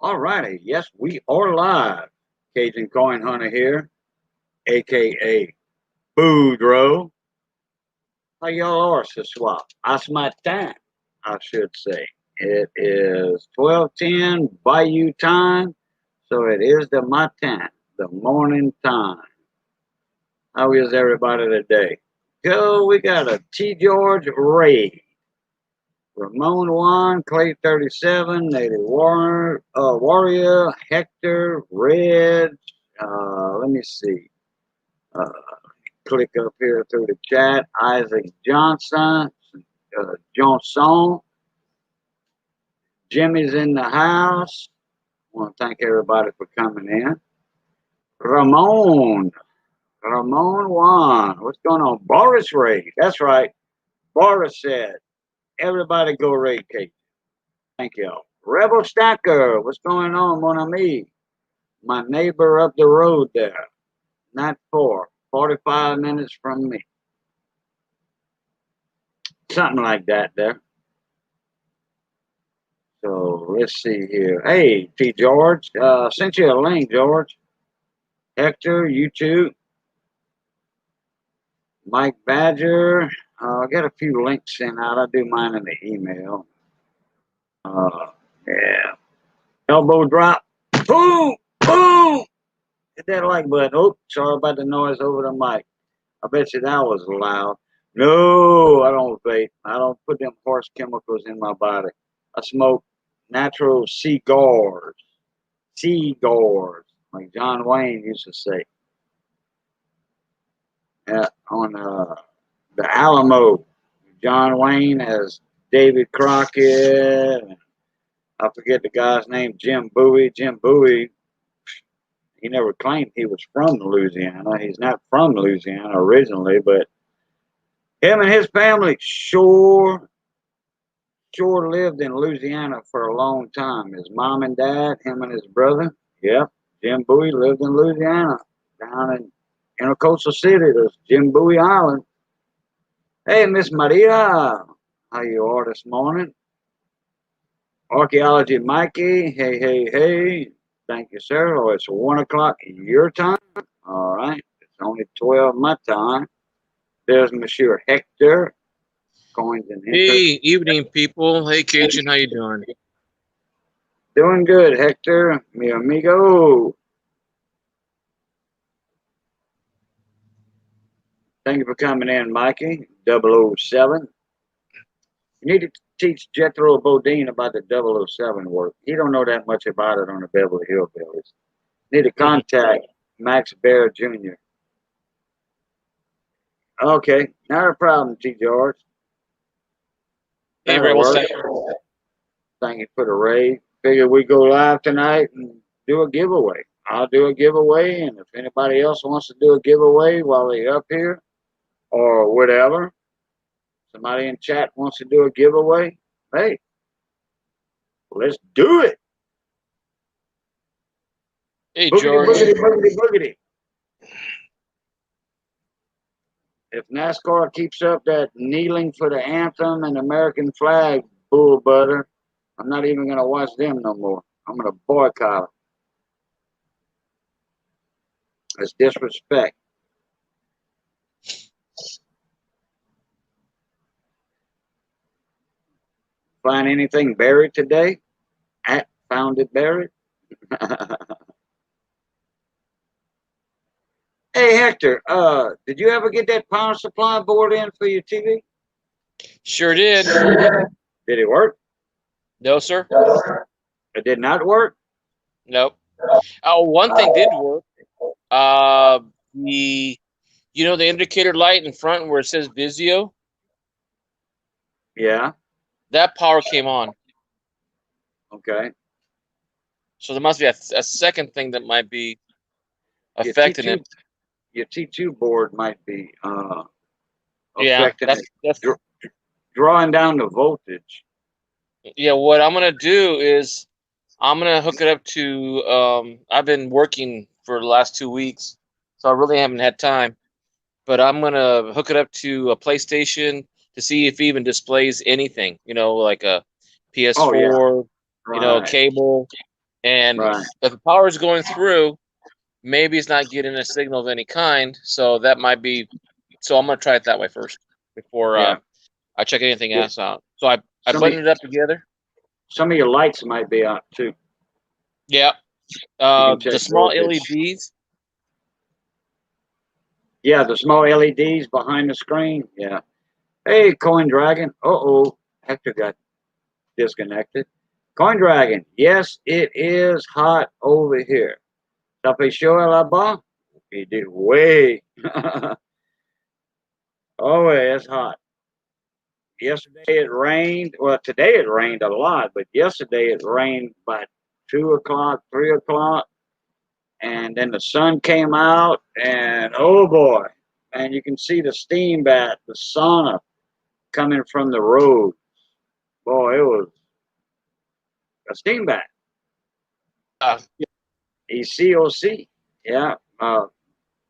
All righty. Yes, we are live. Cajun Coin Hunter here, aka Boudreaux. How y'all are, ce soir? It's my time, I should say. It is 12:10 Bayou time, so it is the matin, the morning time. How is everybody today? Go, we got a T. George Ray, Ramon Juan, Clay 37, Native Warrior, Hector, Red. Let me see. Uh, Click up here through the chat. Isaac Johnson, Johnson, Jimmy's in the house. I want to thank everybody for coming in. Ramon, Ramon Juan. What's going on? Boris Ray. That's right. Boris said, everybody go raid Kate. Thank y'all. Rebel Stacker. What's going on, mon ami? My neighbor up the road there. Not far. 45 minutes from me. Something like that there. So let's see here. Hey, T. George. Sent you a link, George. Hector, you too. Mike Badger. I got a few links sent out. I do mine in the email. Yeah. Elbow drop. Boom! Boom! Hit that like button. Oh, sorry about the noise over the mic. I bet you that was loud. No, I don't vape. I don't put them horse chemicals in my body. I smoke natural cigars. Cigars, like John Wayne used to say. On the Alamo, John Wayne as David Crockett. And I forget the guy's name, Jim Bowie. Jim Bowie, he never claimed he was from Louisiana. He's not from Louisiana originally, but him and his family sure lived in Louisiana for a long time. His mom and dad, him and his brother, yep, Jim Bowie lived in Louisiana, down in Intercoastal City. There's Jim Bowie Island. Hey, Miss Maria, how you are this morning? Archaeology Mikey, hey, hey, hey. Thank you, sir. Oh, it's 1 o'clock your time. All right, it's only 12 my time. There's Monsieur Hector. Coins and interest. Hey, evening, people. Hey, Cajun, how you doing? Doing good, Hector, mi amigo. Thank you for coming in, Mikey. 007. You need to teach Jethro Bodine about the 007 work. He don't know that much about it on the Beverly Hillbillies. Need to contact Max Bear Jr. Okay, not a problem, T. George. Hey, That'll Rebel work. Stacker. Thank you for the raid. Figure we go live tonight and do a giveaway. I'll do a giveaway, and if anybody else wants to do a giveaway while they're up here or whatever, somebody in chat wants to do a giveaway, hey, let's do it. Hey, Boogity, George. boogity, boogity, boogity. If NASCAR keeps up that kneeling for the anthem and American flag bull butter, I'm not even going to watch them no more. I'm going to boycott them. It's disrespect. Find anything buried today? At found it buried. Hey Hector, did you ever get that power supply board in for your TV? Sure did. Did it work? No, sir. It did not work? Nope. Oh, one thing did work. The the indicator light in front where it says Vizio, Yeah. that power came on. Okay. So there must be a second thing that might be Your affecting T2, it. your T2 board might be Yeah, affecting it, that's drawing down the voltage. yeah. What I'm gonna do is I'm gonna hook it up to. I've been working for the last 2 weeks, so I really haven't had time. But I'm gonna hook it up to a PlayStation to see if it even displays anything. Like a Oh yeah, PS4, right. cable. And Right. if the power is going through, maybe it's not getting a signal of any kind. So that might be. So I'm gonna try it that way first before Yeah. I check anything Yeah. else out. So I Some of, buttoned it up together. some of your lights might be out too. Yeah. You can The check small voltage. LEDs. Yeah, the small LEDs behind the screen. Yeah. Hey, Coin Dragon. Uh-oh. Hector got disconnected. Coin Dragon. Yes, it is hot over here. Ça fait chaud là-bas? It is way. Oh, it's hot. Yesterday it rained. Well, today it rained a lot, but yesterday it rained by 2 o'clock, 3 o'clock, and then the sun came out, and oh boy, and you can see the steam bath, the sauna coming from the road. Boy, it was a steam bath. Uh, ECOC. Yeah.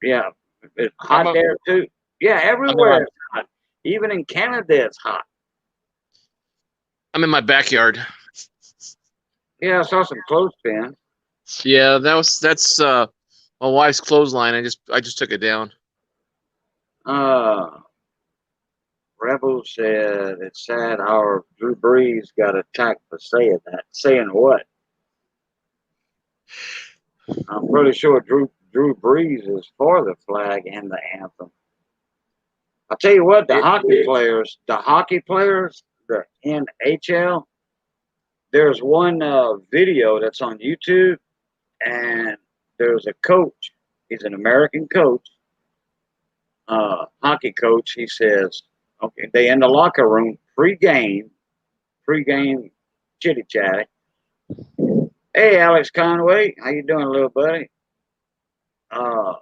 Yeah. It's I'm hot a, there too. Yeah, I'm in my everywhere it's hot. Even in Canada, it's hot. I'm in my backyard. Yeah, I saw some clothespins. Yeah, that's my wife's clothesline. I just took it down. Uh, Rebel said it's sad our Drew Brees got attacked for saying that. Saying what? I'm pretty sure Drew Brees is for the flag and the anthem. I'll tell you what, the hockey players, the NHL, there's one video that's on YouTube, and there's a coach. He's an American coach, hockey coach. He says, okay, they in the locker room pregame chitty chatty. Hey, Alex Conway, how you doing, little buddy? Uh,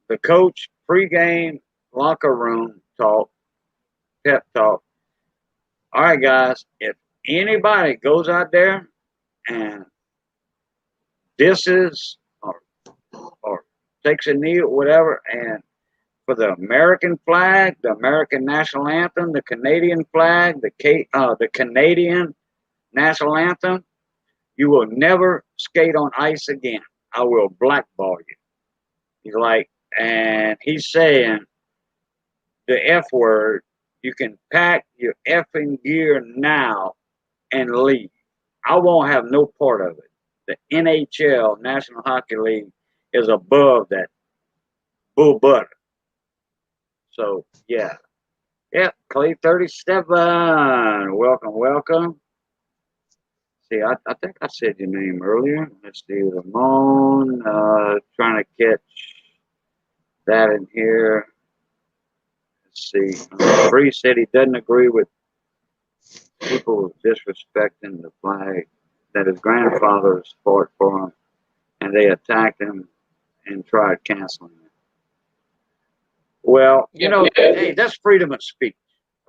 the coach pregame locker room talk, pep talk. All right, guys, if anybody goes out there and disses or takes a knee or whatever, and for the American flag, the American national anthem, the Canadian flag, the Canadian national anthem, you will never skate on ice again. I will blackball you. He's like, and he's saying the F word. You can pack your effing gear now and leave. I won't have no part of it. The NHL, National Hockey League, is above that bull butter. So, yeah. Yep, Clay 37. Welcome, welcome. See, I think I said your name earlier. Let's see, Ramon. Trying to catch that in here. Let's see. Bree said he doesn't agree with people disrespecting the flag, that his grandfather fought for him, and they attacked him and tried canceling it. Well, Yeah. hey, that's freedom of speech.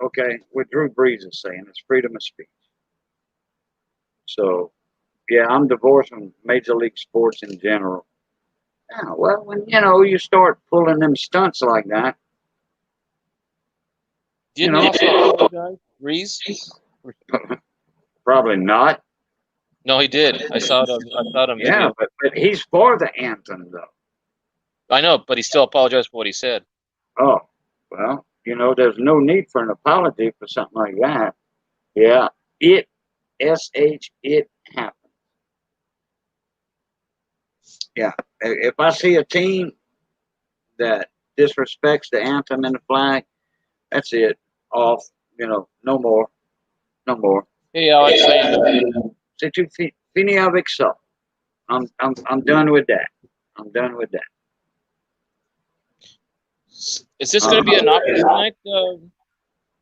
Okay, what Drew Brees is saying, it's freedom of speech. So, yeah, I'm divorced from Major League Sports in general. Yeah, well, when you start pulling them stunts like that, you Didn't he know, also apologize, Reese? probably not. No, he did. I saw it. I saw it on Yeah, video. but he's for the anthem though. I know, but he still apologized for what he said. Oh, well, there's no need for an apology for something like that. Yeah, it it happened. Yeah, if I see a team that disrespects the anthem and the flag, that's it. Off. No more. No more. Hey, Alex, how you doing? C'est tout fini avec ça. I'm done with that. I'm done with that. Is this going to be an auction tonight,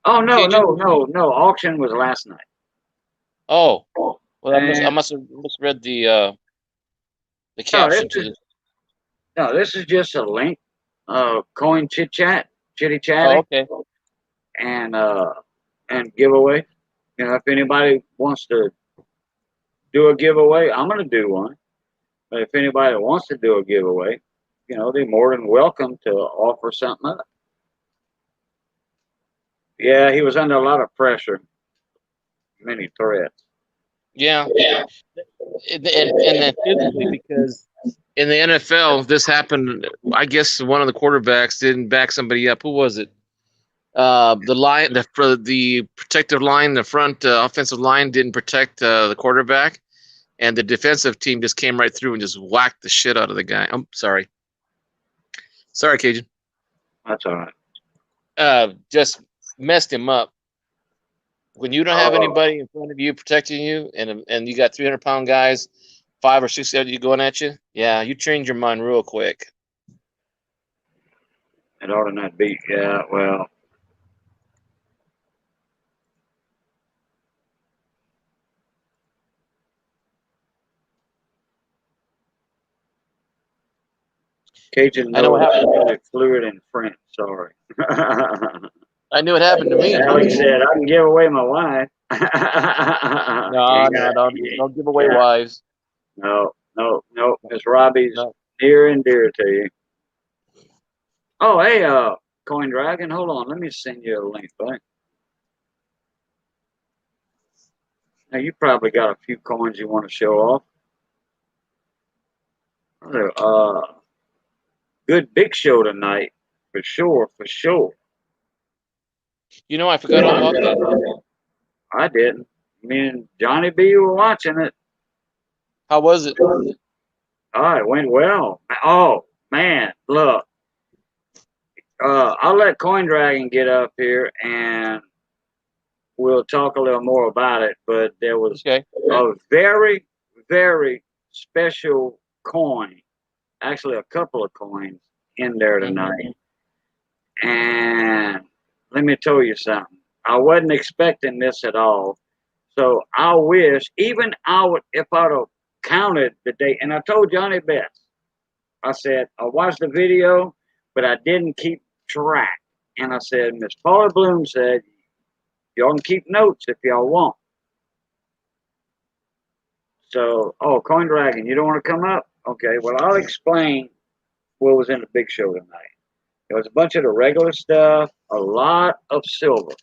Oh no, Cajun? no. Auction was last night. Oh, well, I And must have misread the no, caption to this. this is just a link. Coin chitty Oh, chatty, okay. and giveaway. If anybody wants to do a giveaway, I'm gonna do one. But if anybody wants to do a giveaway, they're more than welcome to offer something up. Yeah, he was under a lot of pressure, many threats. Yeah, and then physically, because in the NFL this happened. I guess one of the quarterbacks didn't back somebody up. Who was it? The line, the protective line, the front offensive line didn't protect the quarterback, and the defensive team just came right through and just whacked the shit out of the guy. I'm sorry, Cajun. That's all right. Just messed him up. When you don't have anybody in front of you protecting you, and you got 300-pound guys, 5 or 6 of you going at you, yeah, you change your mind real quick. It ought to not be. Yeah, well. Cajun I know what knows happened. fluid in French. Sorry. I knew what happened to me. Alex said, "I can give away my wife." No, don't give away wives. No. Miss Robbie's No. near and dear to you. Oh, hey, Coin Dragon, hold on. Let me send you a link, buddy. Now you probably got a few coins you want to show off. Good big show tonight, for sure. You know, I forgot all about that. I didn't. Me and Johnny B were watching it. How was it? Oh, it went well. Oh man, look. I'll let Coin Dragon get up here and we'll talk a little more about it. But there was a very, very special coin, actually a couple of coins in there tonight. And let me tell you something. I wasn't expecting this at all. So I wish, even if I'd have counted the day, and I told Johnny Best, I said, I watched the video, but I didn't keep track. And I said, Miss Paula Bloom said, y'all can keep notes if y'all want. So, Coin Dragon, you don't want to come up? Okay, well, I'll explain what was in the big show tonight. There was a bunch of the regular stuff, a lot of silver.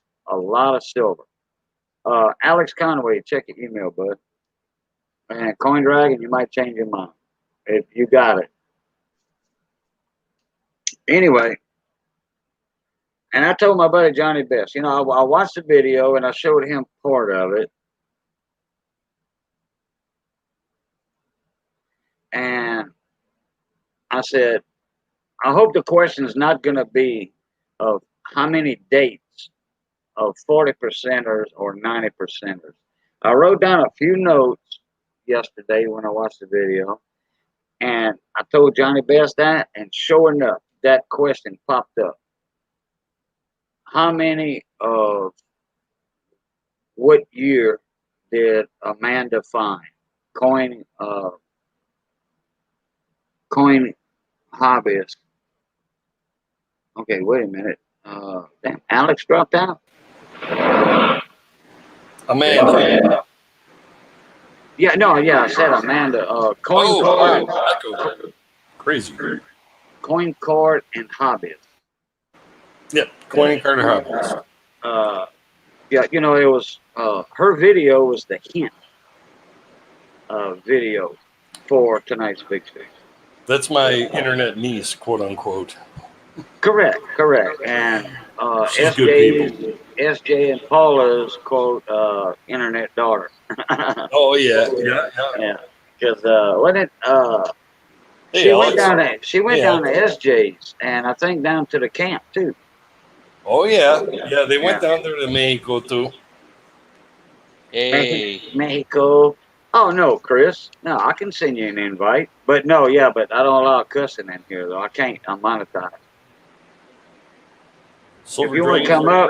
Alex Conway, check your email, bud. And Coin Dragon, you might change your mind if you got it. Anyway, and I told my buddy Johnny Best, I watched the video and I showed him part of it. And I said, I hope the question is not going to be of how many dates of 40%ers or 90%ers. I wrote down a few notes yesterday when I watched the video, and I told Johnny Best that, and sure enough, that question popped up. How many of what year did Amanda find? Coin hobbyist. Okay, wait a minute. Damn, Alex dropped out. Amanda. I said Amanda. Crazy. Coin card and hobbyist. Yep, coin card and hobbyist. It was her video was the hint video for tonight's Big Six. That's my internet niece, quote unquote. Correct. And SJ and Paula's quote internet daughter. Oh yeah. Because when it she went down to SJ's and I think down to the camp too. Oh yeah. They went down there to Mexico too. Hey, Mexico. Oh no, Chris. No, I can send you an invite. But no, but I don't allow cussing in here though. I can't. I'm monetized. If you want to come up,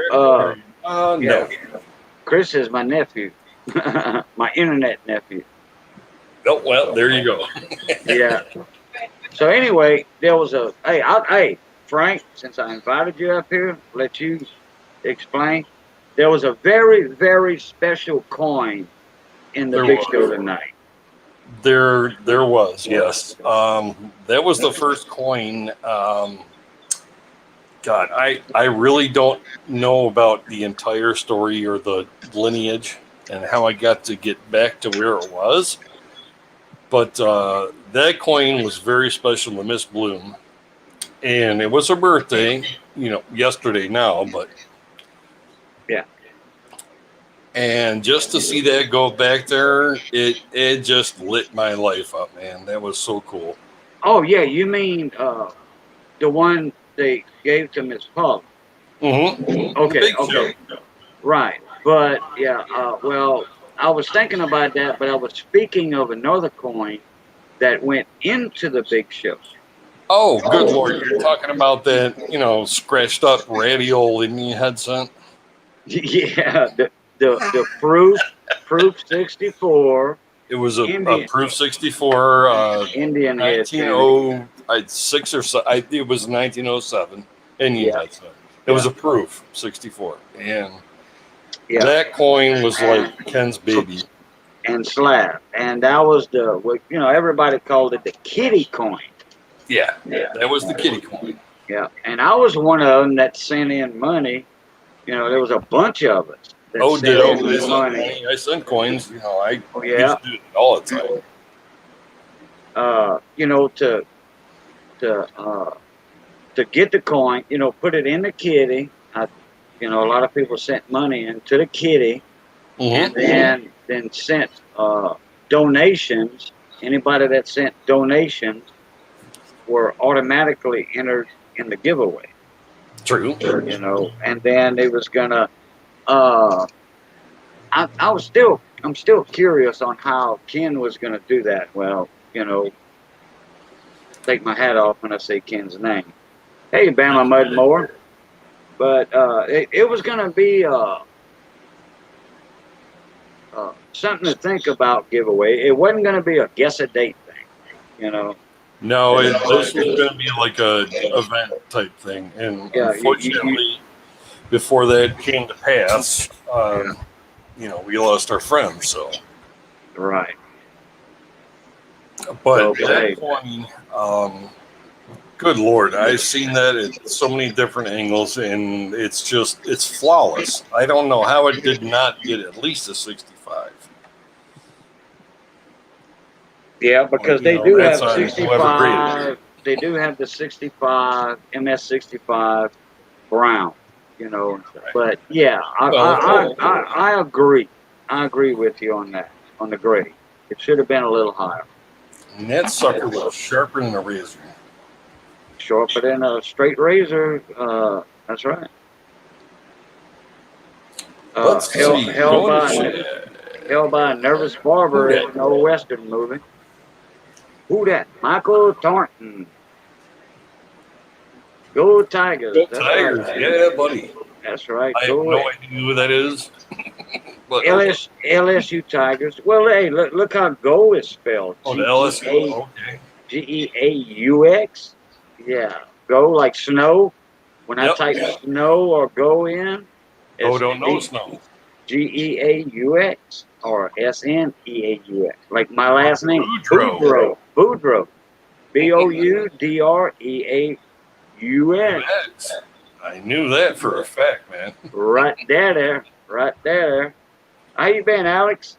no. Chris is my nephew, my internet nephew. Oh well, there you go. Yeah. So anyway, there was hey Frank, since I invited you up here, let you explain. There was a very, very special coin in the big show tonight. There was, yes. That was the first coin. God, I really don't know about the entire story or the lineage and how I got to get back to where it was. But that coin was very special to Miss Bloom, and it was her birthday, yesterday now, but Yeah. and just to see that go back there, it just lit my life up, man. That was so cool. Oh yeah, you mean the one they gave to Miss Paul? Mm-hmm. The Okay, big okay, show. right. But yeah, well, I was thinking about that, but I was speaking of another coin that went into the big show. Oh, good lord! You're talking about that, scratched up radio Indian headset. Yeah, the proof 64 It was a Indian Proof 64, Indian headband. 1906 or so. It was 1907 Indian Yeah, headset. It yeah, was a Proof 64, and yeah. that coin was And like Ken's baby. and slab, and that was everybody called it the kitty coin. Yeah, that was the kitty coin. Yeah, and I was one of them that sent in money. There was a bunch of us that Oh, sent ditto. in money. I sent coins. I Oh used yeah, to do it all the time. to to uh, to get the coin, put it in the kitty. A lot of people sent money into the kitty, and Mm-hmm. then sent donations. Anybody that sent donations were automatically entered in the giveaway. True. And then it was gonna. I'm still curious on how Ken was gonna do that. Well, take my hat off when I say Ken's name. Hey, Bama Mudmore. But it was going to be something to think about giveaway. It wasn't going to be a guess a date thing. No, this was going to be like a event type thing, and Yeah, unfortunately, before that came to pass, we lost our friend. So, right. but Okay. that coin, good lord, I've seen that at so many different angles, and it's flawless. I don't know how it did not get at least a 65. Yeah, because they do that's have on whoever graded 65. They do have the 65 MS65 brown. But yeah, I agree. I agree with you on that, on the grade. It should have been a little higher. And that sucker was sharper than a razor. Sharper than a straight razor. That's right. Let's see. Held by a nervous barber in an old western movie. Who that? Michael Thornton. Go Tigers. Go Tigers. Right. Yeah, buddy. That's right. I have no idea who that is. But LSU Tigers. Well, hey, look how Go is spelled. Oh, the LSU. Okay. GEAUX. Yeah. Go like snow. When I type snow or go in, Go don't know snow. GEAUX or SNEAUX. Like my last name. Boudreaux. Boudreaux. BOUDREAUX. I knew that for a fact, man. Right there. Right there. How you been, Alex?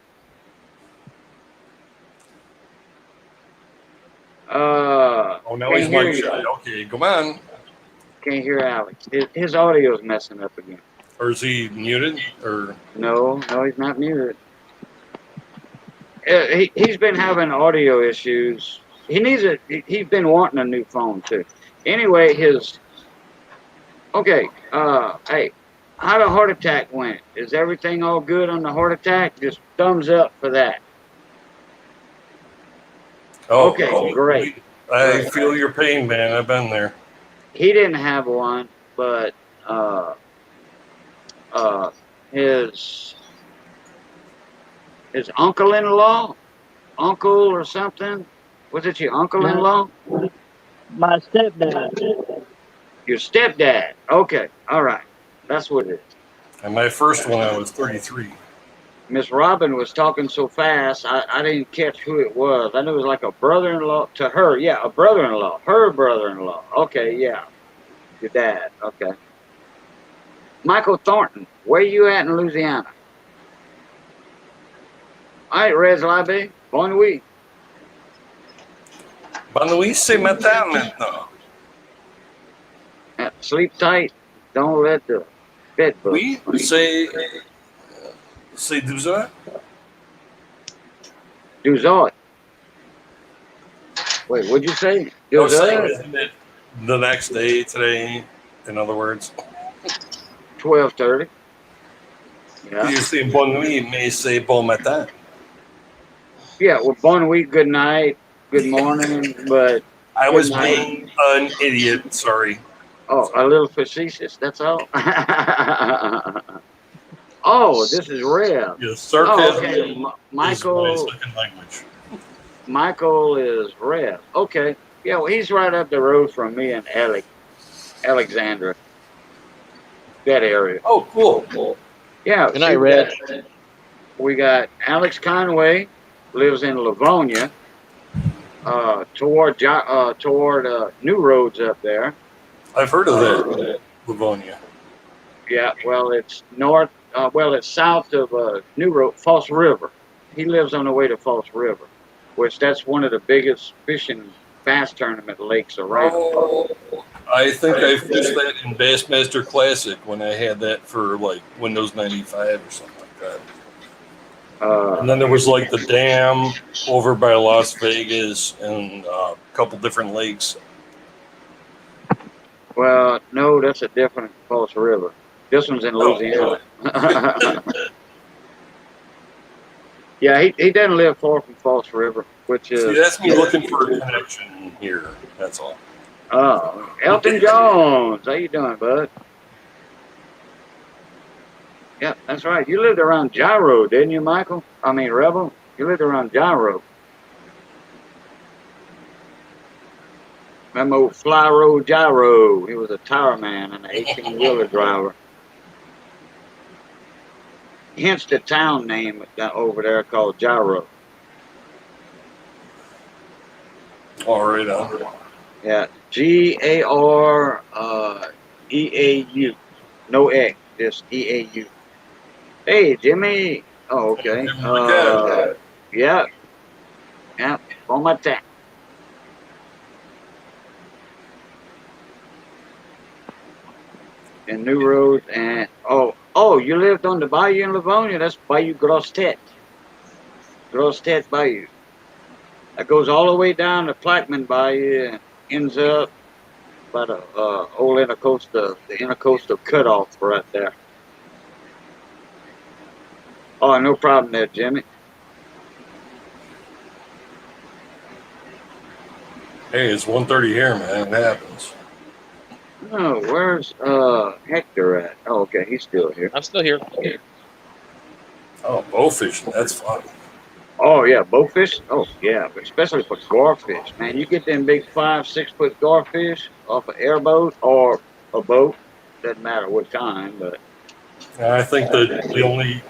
Now he's mic shy. Okay, come on. Can't hear Alex. His audio's messing up again. Or is he muted? Or no, he's not muted. He's been having audio issues. He's been wanting a new phone too. Anyway, hey, how the heart attack went? Is everything all good on the heart attack? Just thumbs up for that. Okay, great. I feel your pain, man. I've been there. He didn't have one, but his uncle-in-law, uncle or something. Was it your uncle-in-law? My stepdad. Your stepdad. Okay, all right. That's what it is. And my first one, I was 33. Miss Robin was talking so fast, I didn't catch who it was. I knew it was like a brother-in-law to her. Yeah, a brother-in-law. Her brother-in-law. Okay, yeah. Your dad. Okay. Michael Thornton, where you at in Louisiana? All right, Rez Labe, bonne nuit. Bonne nuit, c'est matin maintenant. Sleep tight. Don't let the bed bugs. Oui, c'est 12 heures. Do Zod. Wait, what'd you say? I Do was saying, Zod? isn't it the next day today? In other words, 12:30. Yeah. you're saying bonne nuit, mais c'est bon matin. Yeah. Well, bonne nuit. Good night. Good morning. But I good was night. being an idiot. Sorry. Oh, a little facetious. That's all. Oh, this is Rev. Yes, sarcasm Oh, okay. is my Michael. second language. Michael is Rev. Okay. Yeah. Well, he's right up the road from me in Alexandra. That area. Oh, cool. Yeah. Good night, Red. We got Alex Conway, lives in Livonia, toward New Roads up there. I've heard of that, Livonia. Yeah, well, it's north. It's south of New Road, False River. He lives on the way to False River, which that's one of the biggest fishing bass tournament lakes around. Oh, I think I fished that in Bassmaster Classic when I had that for like Windows 95 or something like that. And then there was like the dam over by Las Vegas and a couple different lakes. Well, no, that's a different False River. This one's in Louisiana. Yeah, he doesn't live far from False River, which is. See, that's me looking for a connection here. That's all. Oh, Elton Jones. How you doing, bud? Yeah, that's right. You lived around Gyro, didn't you, Michael? I mean, Rebel. You lived around Gyro. Remember old Fly Road Gyro? He was a tower man and an 18-wheeler driver. Hence the town name over there called Gyro. All right. Yeah, GAREAU. No X, just EAU. Hey, Jimmy. Oh, okay. Yeah. Yeah, on my tap. And New Road and you lived on the bayou in Livonia. That's Bayou Grosse Tete. Grosse Tete Bayou. That goes all the way down to Plaquemine Bayou and ends up by the old intercoastal, the intercoastal cutoff right there. Oh, no problem there, Jimmy. Hey, it's 1:30 here, man. It happens. Oh, where's Hector at? Oh, okay, he's still here. I'm still here. Oh, bow fishing. That's fun. Oh yeah, bowfish. Oh yeah, but especially for garfish, man. You get them big 5-6 foot garfish off an airboat or a boat. Doesn't matter what kind, but I think that the only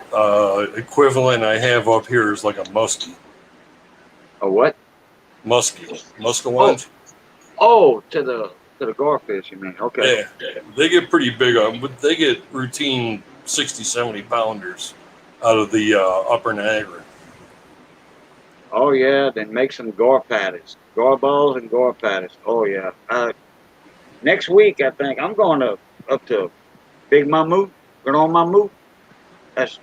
equivalent I have up here is like a muskie. a what? Muskie. Muscalonge. Oh, to the garfish, you mean? Okay. Yeah, they get pretty big on them, but they get routine 60, 70 pounders out of the upper Niagara. Oh yeah, then make some gar patties, gar balls and gar patties. Oh yeah. Next week I think I'm going up to Big Mammut, Grand Mammut. That's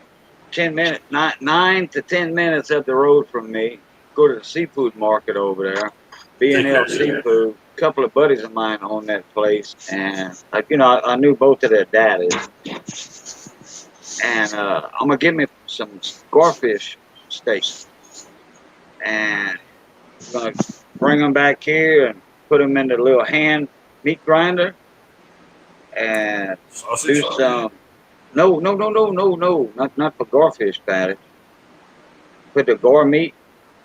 10 minutes, 9 to 10 minutes up the road from me. Go to the seafood market over there. B&L Seafood. A couple of buddies of mine own that place, and I knew both of their daddies. And I'm gonna give me some garfish steaks, and I'm gonna bring them back here and put them in the little hand meat grinder, and do some. No, not for garfish patty. Put the gar meat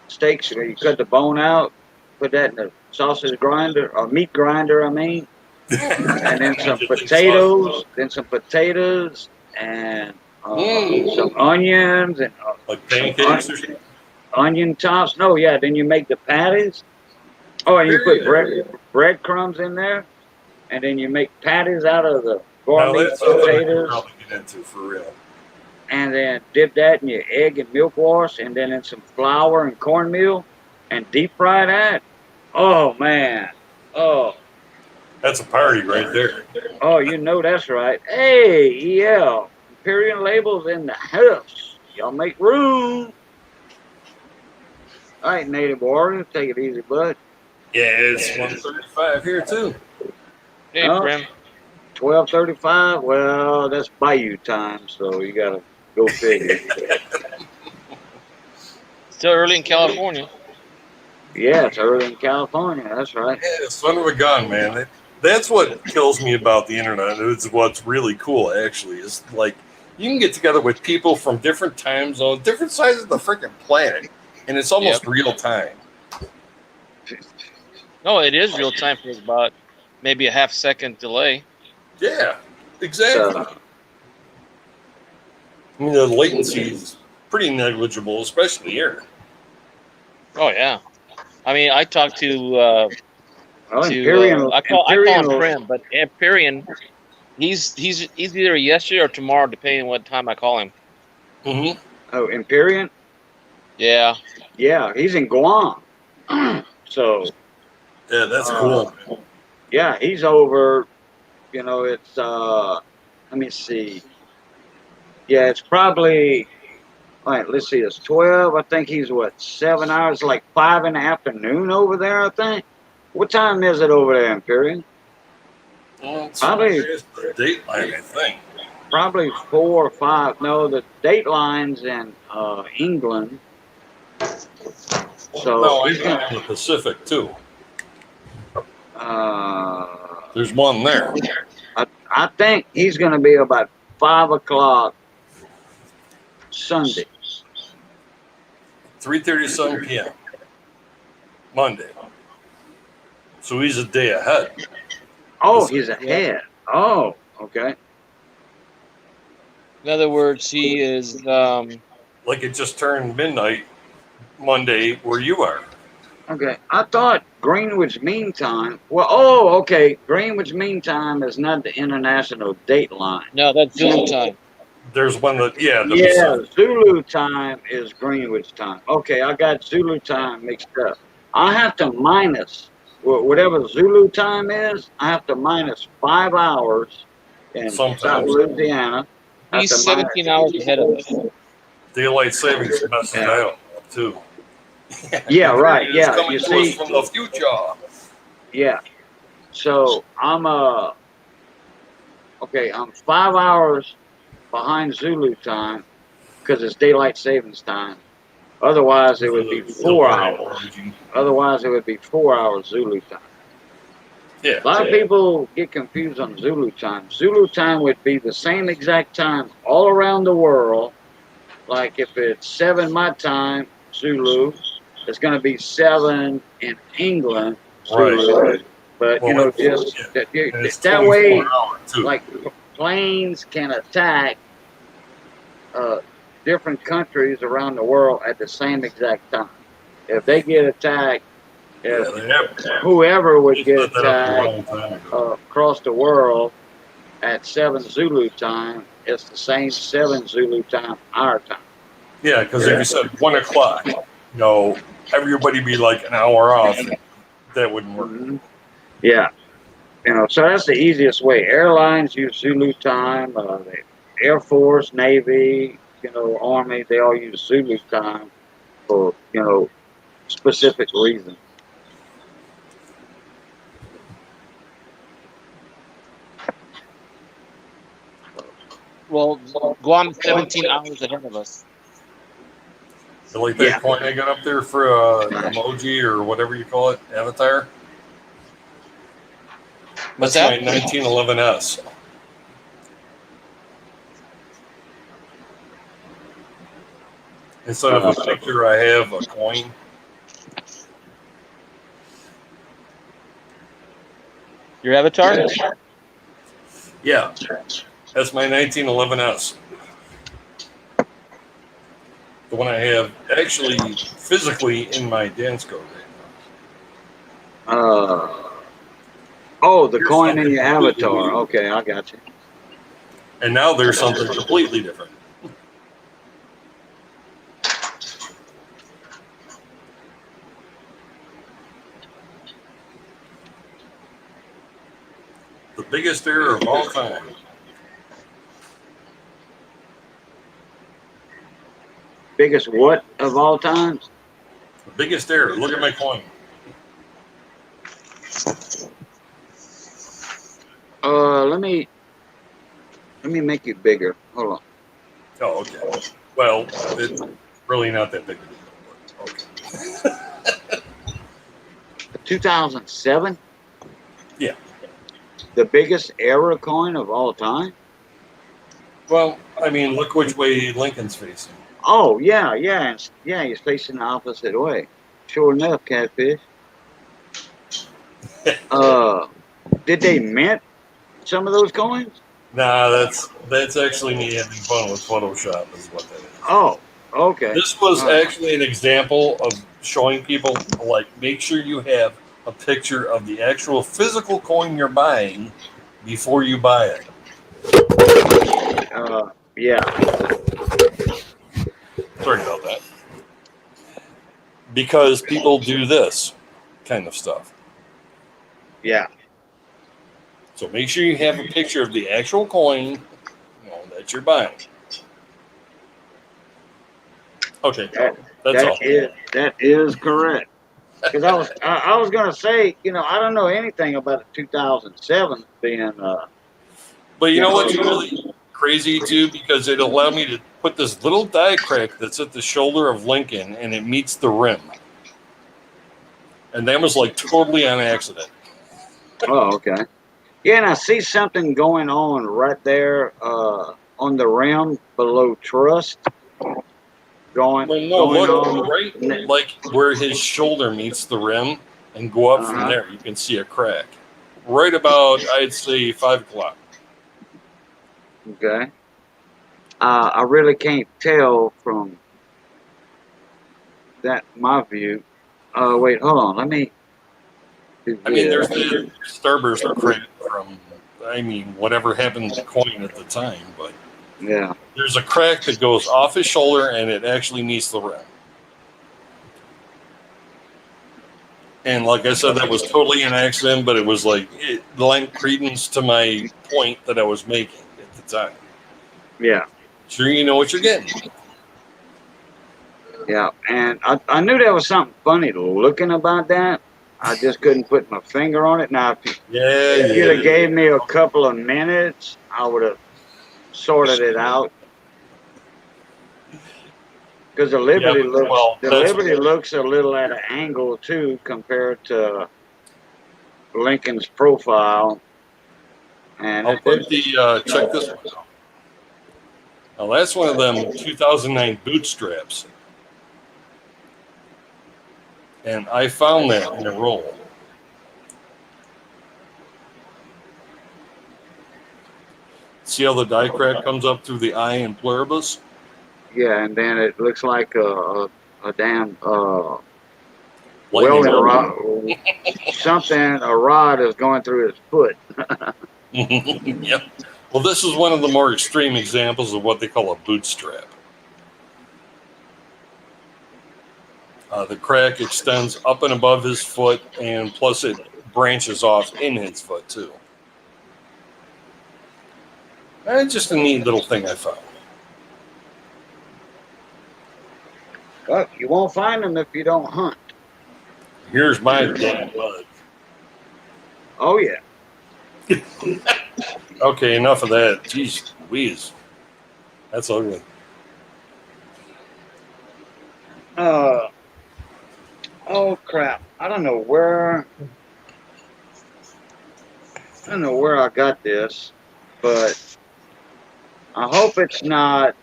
steaks where you cut the bone out, put that in the sausage grinder or meat grinder, I mean, and then some potatoes, and some onions and like pancakes or something. Onion tops. No, yeah. Then you make the patties. Oh, and you put breadcrumbs in there, and then you make patties out of the gar meat potatoes. Probably get into for real. and then dip that in your egg and milk wash, and then in some flour and cornmeal, and deep fry that. Oh man, oh That's a party right there. oh, you know that's right. Hey, yeah, Imperial labels in the house. Y'all make room. All right, native warrior, take it easy, bud. Yeah, it's 1:35 here too. Hey, Oh, Prim. 12:35. Well, that's Bayou time, so you gotta go figure. Still early in California. Yeah, it's early in California. That's right. Yeah, son of a gun, man. That's what kills me about the internet. It's what's really cool, actually, is like you can get together with people from different time zones, different sides of the freaking planet, and it's almost real time. No, it is real time for about maybe a half-second delay. Yeah, exactly. So, I mean, the latency is pretty negligible, especially here. Oh yeah. I mean, I talked to well, Imperial, I call him Imperial, Prim, but Empyrean, he's either yesterday or tomorrow, depending on what time I call him. Mm-hmm. oh, Empyrean. Yeah. Yeah, he's in Guam. So, Yeah, that's cool. yeah, he's over. You know, it's let me see. Yeah, it's probably. All right, let's see. It's 12. I think he's what 7 hours, like 5 in the afternoon over there. I think. What time is it over there, Imperial? Well, it's Probably, just the dateline, I think. probably 4 or 5. No, the dateline's in England. So No, he's I'm gonna. in the Pacific too. Uh, There's one there. I think he's going to be about 5 o'clock Sunday. 3:37 p.m. Monday. So he's a day ahead. Oh, he's ahead. Oh, okay. In other words, he is. Like it just turned midnight Monday where you are. Okay. I thought Greenwich Mean Time. Well, oh, okay. Greenwich Mean Time is not the international date line. No, that's Zulu time. There's one that, the Yeah, Pacific. Zulu time is Greenwich time. Okay, I got Zulu time mixed up. I have to minus whatever Zulu time is. I have to minus 5 hours in South Sometimes. Louisiana. I have He's to 17 hours ahead of us. Daylight savings messes Yeah. that up too. Yeah, right. It's Yeah, coming you to see. us from the future. Yeah. So I'm okay. I'm 5 hours behind Zulu time because it's daylight savings time. Otherwise, it would be 4 hours. Otherwise, it would be 4 hours Zulu time. Yeah. A lot of people get confused on Zulu time. Zulu time would be the same exact time all around the world. Like if it's 7 my time, Zulu, it's going to be 7 in England, Zulu. Right. But Well, you know, it's- just yeah. And it's that way, 24 hours too. like planes can attack different countries around the world at the same exact time. If they get attacked, if Yeah, they have. whoever would They get set that up a attacked long time ago. across the world at 7 Zulu time, it's the same 7 Zulu time, our time. Yeah, because if you said 1 o'clock, everybody be like an hour off. That wouldn't work. Mm-hmm. Yeah. You know, so that's the easiest way. Airlines use Zulu time. The Air Force, Navy, Army, they all use Zulu time for, specific reasons. Well, Guam is 17 hours ahead of us. So like that coin I got up there for emoji or whatever you call it, avatar. What's That's that? my 1911S. Instead of a picture, I have a coin. Your avatar? Yeah, that's my 1911S. The one I have actually physically in my dance code right Oh, the coin in your avatar. Okay, I got you. now. And now there's something completely different. biggest error of all time. Biggest what of all times? The biggest error. Look at my coin. Let me make it bigger. Hold on. Oh, okay. Well, it's really not that big of a deal. But okay. 2007. Yeah. The biggest error coin of all time. Well, I mean, look which way Lincoln's facing. Oh yeah, yeah, yeah. He's facing the opposite way. Sure enough, catfish. Did they mint some of those coins? Nah, that's actually me having fun with Photoshop is what that is. Oh, okay. This was All right. actually an example of showing people, like, make sure you have a picture of the actual physical coin you're buying before you buy it. Yeah. Sorry about that. Because people do this kind of stuff. Yeah. So make sure you have a picture of the actual coin, that you're buying. Okay, that's all. That is correct. Because I was gonna say, I don't know anything about the 2007 being. But you know what's really crazy too? Because it allowed me to put this little die crack that's at the shoulder of Lincoln, and it meets the rim. And that was like totally on accident. Oh, okay. Yeah, and I see something going on right there on the rim below Trust. Well, no, Going look on. right, like where his shoulder meets the rim, and go up from there. You can see a crack. Right about, I'd say, 5 o'clock. Okay. I really can't tell from my view. Wait, hold on. Let me. I mean, there's the starburst crack from, whatever happened to the coin at the time, but Yeah. there's a crack that goes off his shoulder, and it actually meets the rim. And like I said, that was totally an accident, but it was like it lent credence to my point that I was making at the time. Yeah. Sure, you know what you're getting. Yeah. And I knew there was something funny looking about that. I just couldn't put my finger on it. Now, if you'd have gave me a couple of minutes, I would have sorted it out. Because the Liberty looks a little at an angle too compared to Lincoln's profile. And I'll put the check this one out. Now that's one of them 2009 bootstraps, and I found that in a roll. See how the die crack comes up through the eye and pluribus? Yeah, and then it looks like a damn Lightning welding rod. A rod is going through his foot. Yep. Well, this is one of the more extreme examples of what they call a bootstrap. The crack extends up and above his foot, and plus it branches off in his foot too. And just a neat little thing I found. Well, you won't find them if you don't hunt. Here's my damn bud. Oh yeah. Okay, enough of that. Jeez Louise. That's ugly. Oh crap. I don't know where I got this, but I hope it's not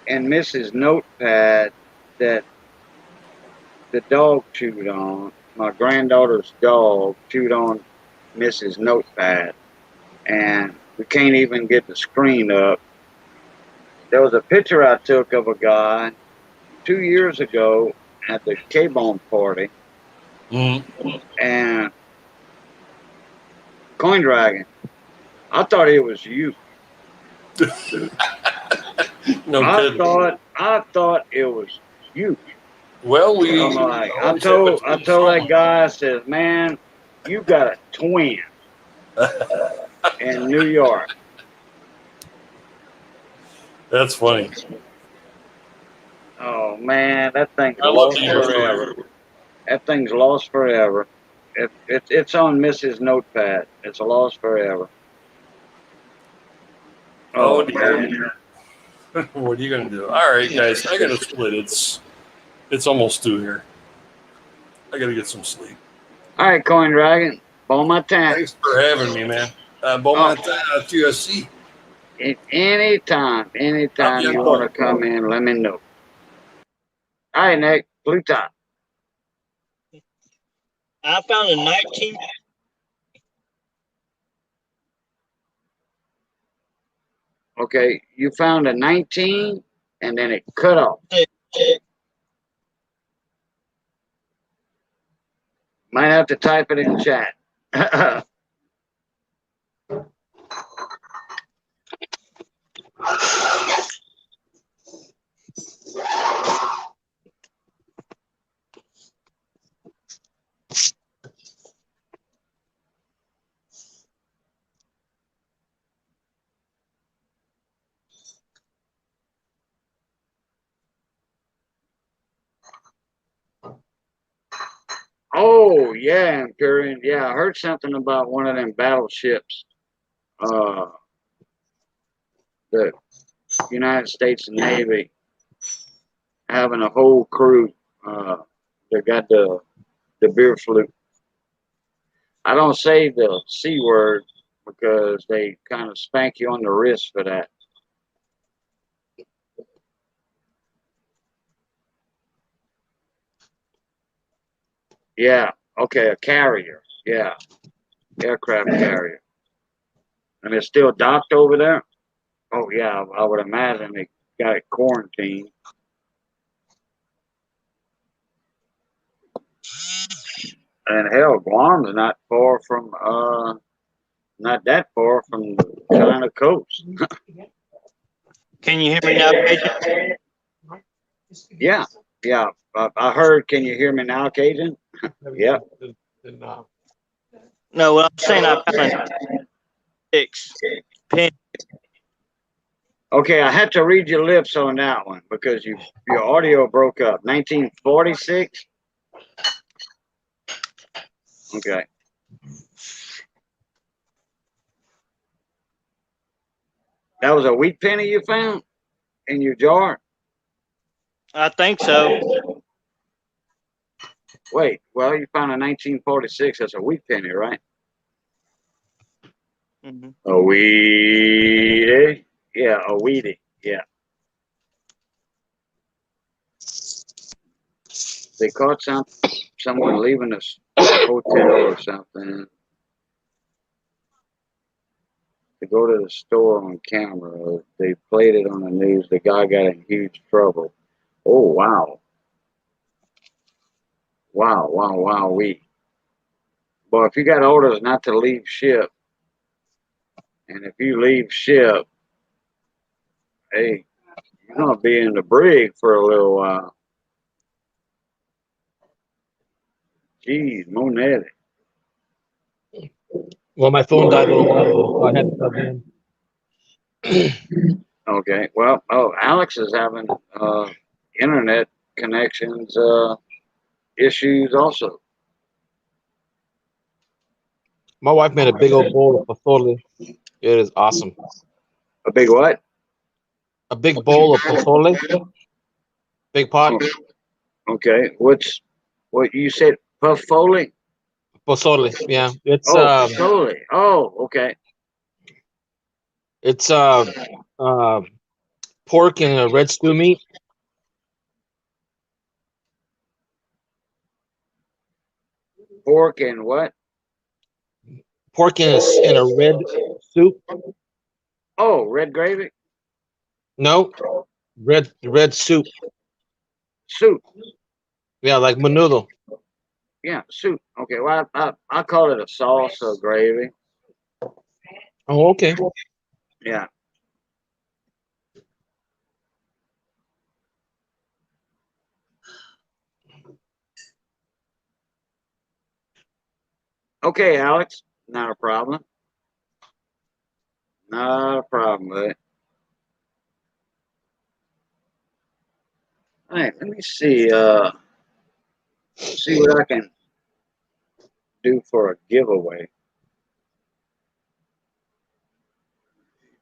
in Mrs. Notepad that the dog chewed on. My granddaughter's dog chewed on Mrs. Notepad, and we can't even get the screen up. There was a picture I took of a guy 2 years ago at the K-Bone party, and Coin Dragon. I thought it was you. No kidding. I thought it was you. Well, I told that guy, I said, man, You got a twin in New York. That's funny. Oh man, that thing's I love lost the intro. forever. That thing's lost forever. It's on Mrs. Notepad. It's lost forever. Oh, Oh dear. man. What are you gonna do? All right, guys, I gotta split. It's almost 2 here. I gotta get some sleep. All right, Coin Dragon. Bon matin. Thanks for having me, man. Bon matin à TSC. Anytime À you want to bientôt. come in, let me know. All right, Nick. Blue top. I found a 19. Okay, you found a 19, and then it cut off. Might have to type it in chat. Oh yeah, Imperium. Yeah, I heard something about one of them battleships. The United States Navy having a whole crew. They got the beer flute. I don't say the C word because they kind of spank you on the wrist for that. Yeah. Okay, a carrier. Yeah. Aircraft carrier. And it's still docked over there? Oh yeah, I would imagine they got it quarantined. And hell, Guam's not far from not that far from the China coast. Can you hear me now, Cajun? Yeah, yeah. I heard. Can you hear me now, Cajun? Yep. No, what I'm saying, I found a 6 pin. Okay, I had to read your lips on that one because your audio broke up. 1946. Okay. That was a wheat penny you found in your jar. I think so. Wait, well, you found a 1946. That's a wheat penny, right? Mm-hmm. A wheatie. Yeah, a wheatie. Yeah. They caught someone leaving a hotel or something to go to the store on camera. They played it on the news. The guy got in huge trouble. Oh, wow. Wow. But if you got orders not to leave ship, and if you leave ship, hey, you're going to be in the brig for a little while. Jeez, Monetti. Well, my phone died a little while ago, so I had to plug in. Okay, well, Alex is having internet connections issues also. My wife made a big old bowl of pozole. It is awesome. A big what? A big bowl of pozole. Big pot. Okay, what you said? Puff Foley? Pozole. Yeah. It's Oh, Foley. Oh, okay. it's pork and a red stew meat. Pork and what? Pork in a red soup. Oh, red gravy? No, red soup. Soup. Yeah, like menudo. Yeah, soup. Okay, well, I call it a sauce or gravy. Oh, okay. Yeah. Okay, Alex, not a problem. Not a problem, buddy. All right, let me see. See what I can do for a giveaway.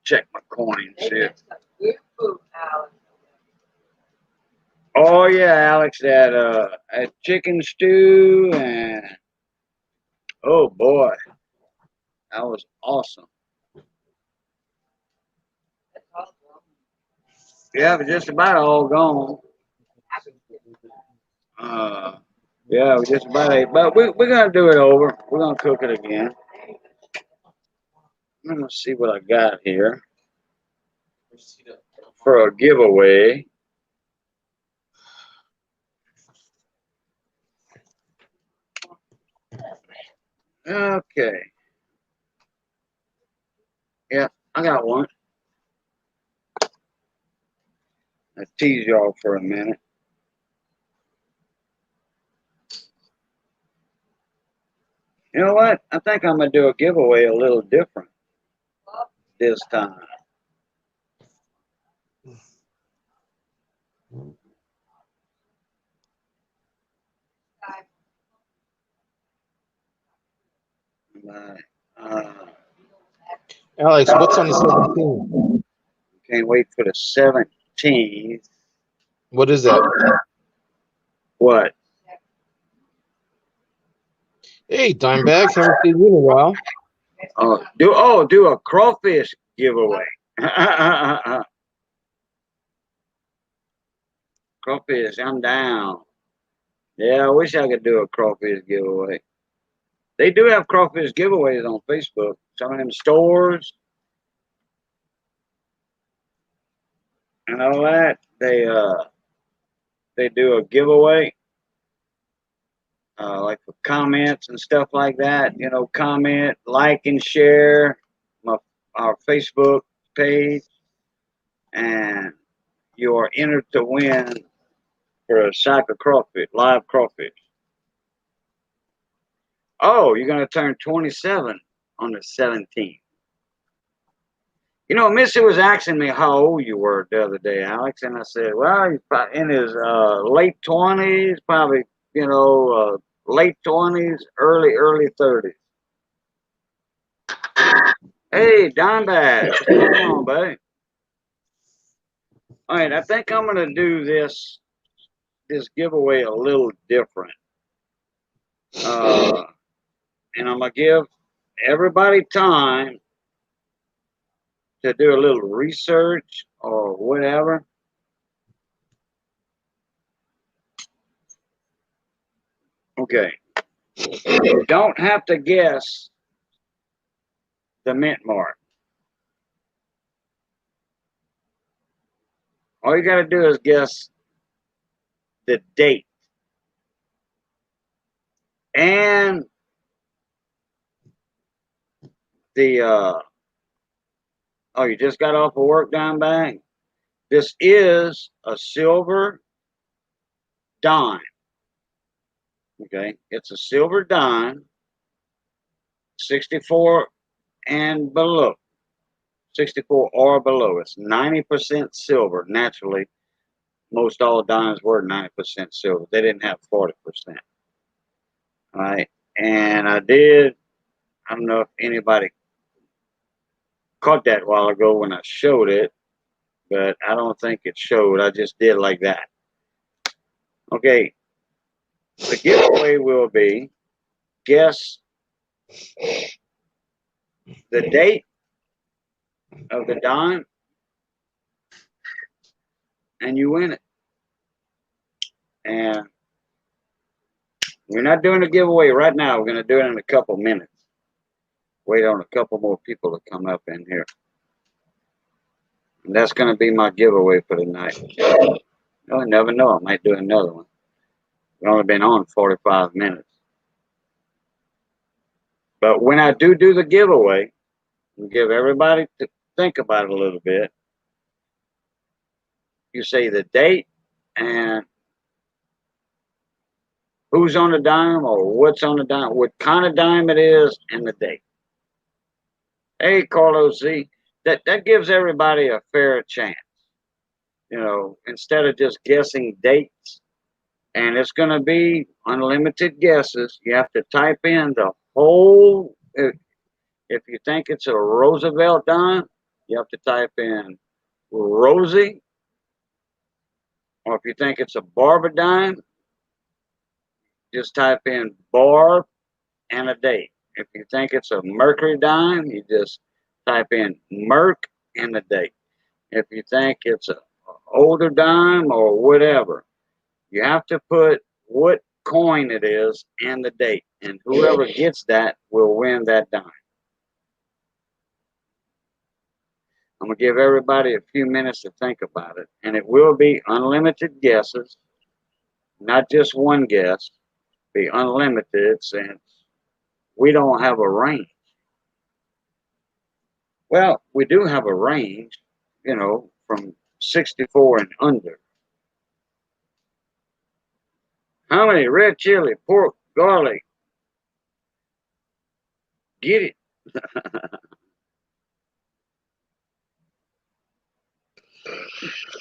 Check my coins here. Oh yeah, Alex, that chicken stew and oh boy, that was awesome. Yeah, but just about all gone. Uh, yeah, we just about ate, but we're gonna do it over. We're gonna cook it again. I'm gonna see what I got here for a giveaway. Okay. Yeah, I got one. I tease y'all for a minute. You know what? I think I'm gonna do a giveaway a little different this time. Right. Alex, what's on the 17th? Can't wait for the 17th. What is that? What? Hey, Dimebag, haven't seen you in a while. Do a crawfish giveaway. Crawfish, I'm down. Yeah, I wish I could do a crawfish giveaway. They do have crawfish giveaways on Facebook. Some of them stores and all that. They do a giveaway. Like for comments and stuff like that. You know, comment, like, and share our Facebook page, and you are entered to win for a sack of crawfish, live crawfish. Oh, you're gonna turn 27 on the 17th. You know, Missy was asking me how old you were the other day, Alex, and I said, well, he's probably in his late 20s, probably, late 20s, early 30s. Hey, Dimebag, what's going on, buddy? All right, I think I'm gonna do this giveaway a little different, and I'm gonna give everybody time to do a little research or whatever. Okay, you don't have to guess the mint mark. All you got to do is guess the date. And the oh, you just got off of work, Dimebag? This is a silver dime. Okay, it's a silver dime, 64 and below. 64 or below. It's 90% silver. Naturally, most all dimes were 90% silver. They didn't have 40%. All right. And I don't know if anybody caught that a while ago when I showed it, but I don't think it showed. I just did like that. Okay. The giveaway will be guess the date of the dime and you win it. And we're not doing a giveaway right now. We're going to do it in a couple minutes. Wait on a couple more people to come up in here. And that's going to be my giveaway for the night. I never know. I might do another one. We've only been on 45 minutes. But when I do the giveaway, and give everybody to think about it a little bit, you say the date and who's on the dime or what's on the dime, what kind of dime it is, and the date. Hey, Carlos Z, that gives everybody a fair chance. You know, instead of just guessing dates, and it's going to be unlimited guesses. You have to type in the whole. If you think it's a Roosevelt dime, you have to type in Rosie. Or if you think it's a Barber dime, just type in Barb and a date. If you think it's a Mercury dime, you just type in Merc and a date. If you think it's a older dime or whatever, you have to put what coin it is and the date. And whoever gets that will win that dime. I'm going to give everybody a few minutes to think about it. And it will be unlimited guesses, not just one guess. Be unlimited since we don't have a range. Well, we do have a range, you know, from 64 and under. How many red chili, pork, garlic? Get it.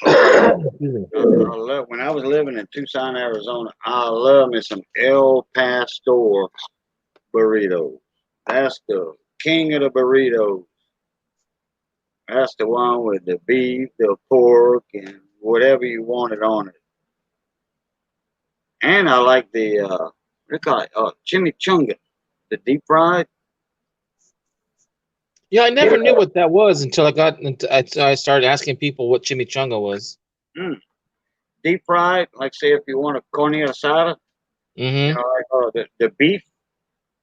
I love, when I was living in Tucson, Arizona, I love me some El Pastor burritos. That's the king of the burritos. That's the one with the beef, the pork, and whatever you wanted on it. And I like the what do you call it? Chimichanga, the deep fried. Yeah, I never knew what that was until I started asking people what chimichanga was. Deep fried, like say if you want a carne asada, Mm-hmm. you know, like the beef,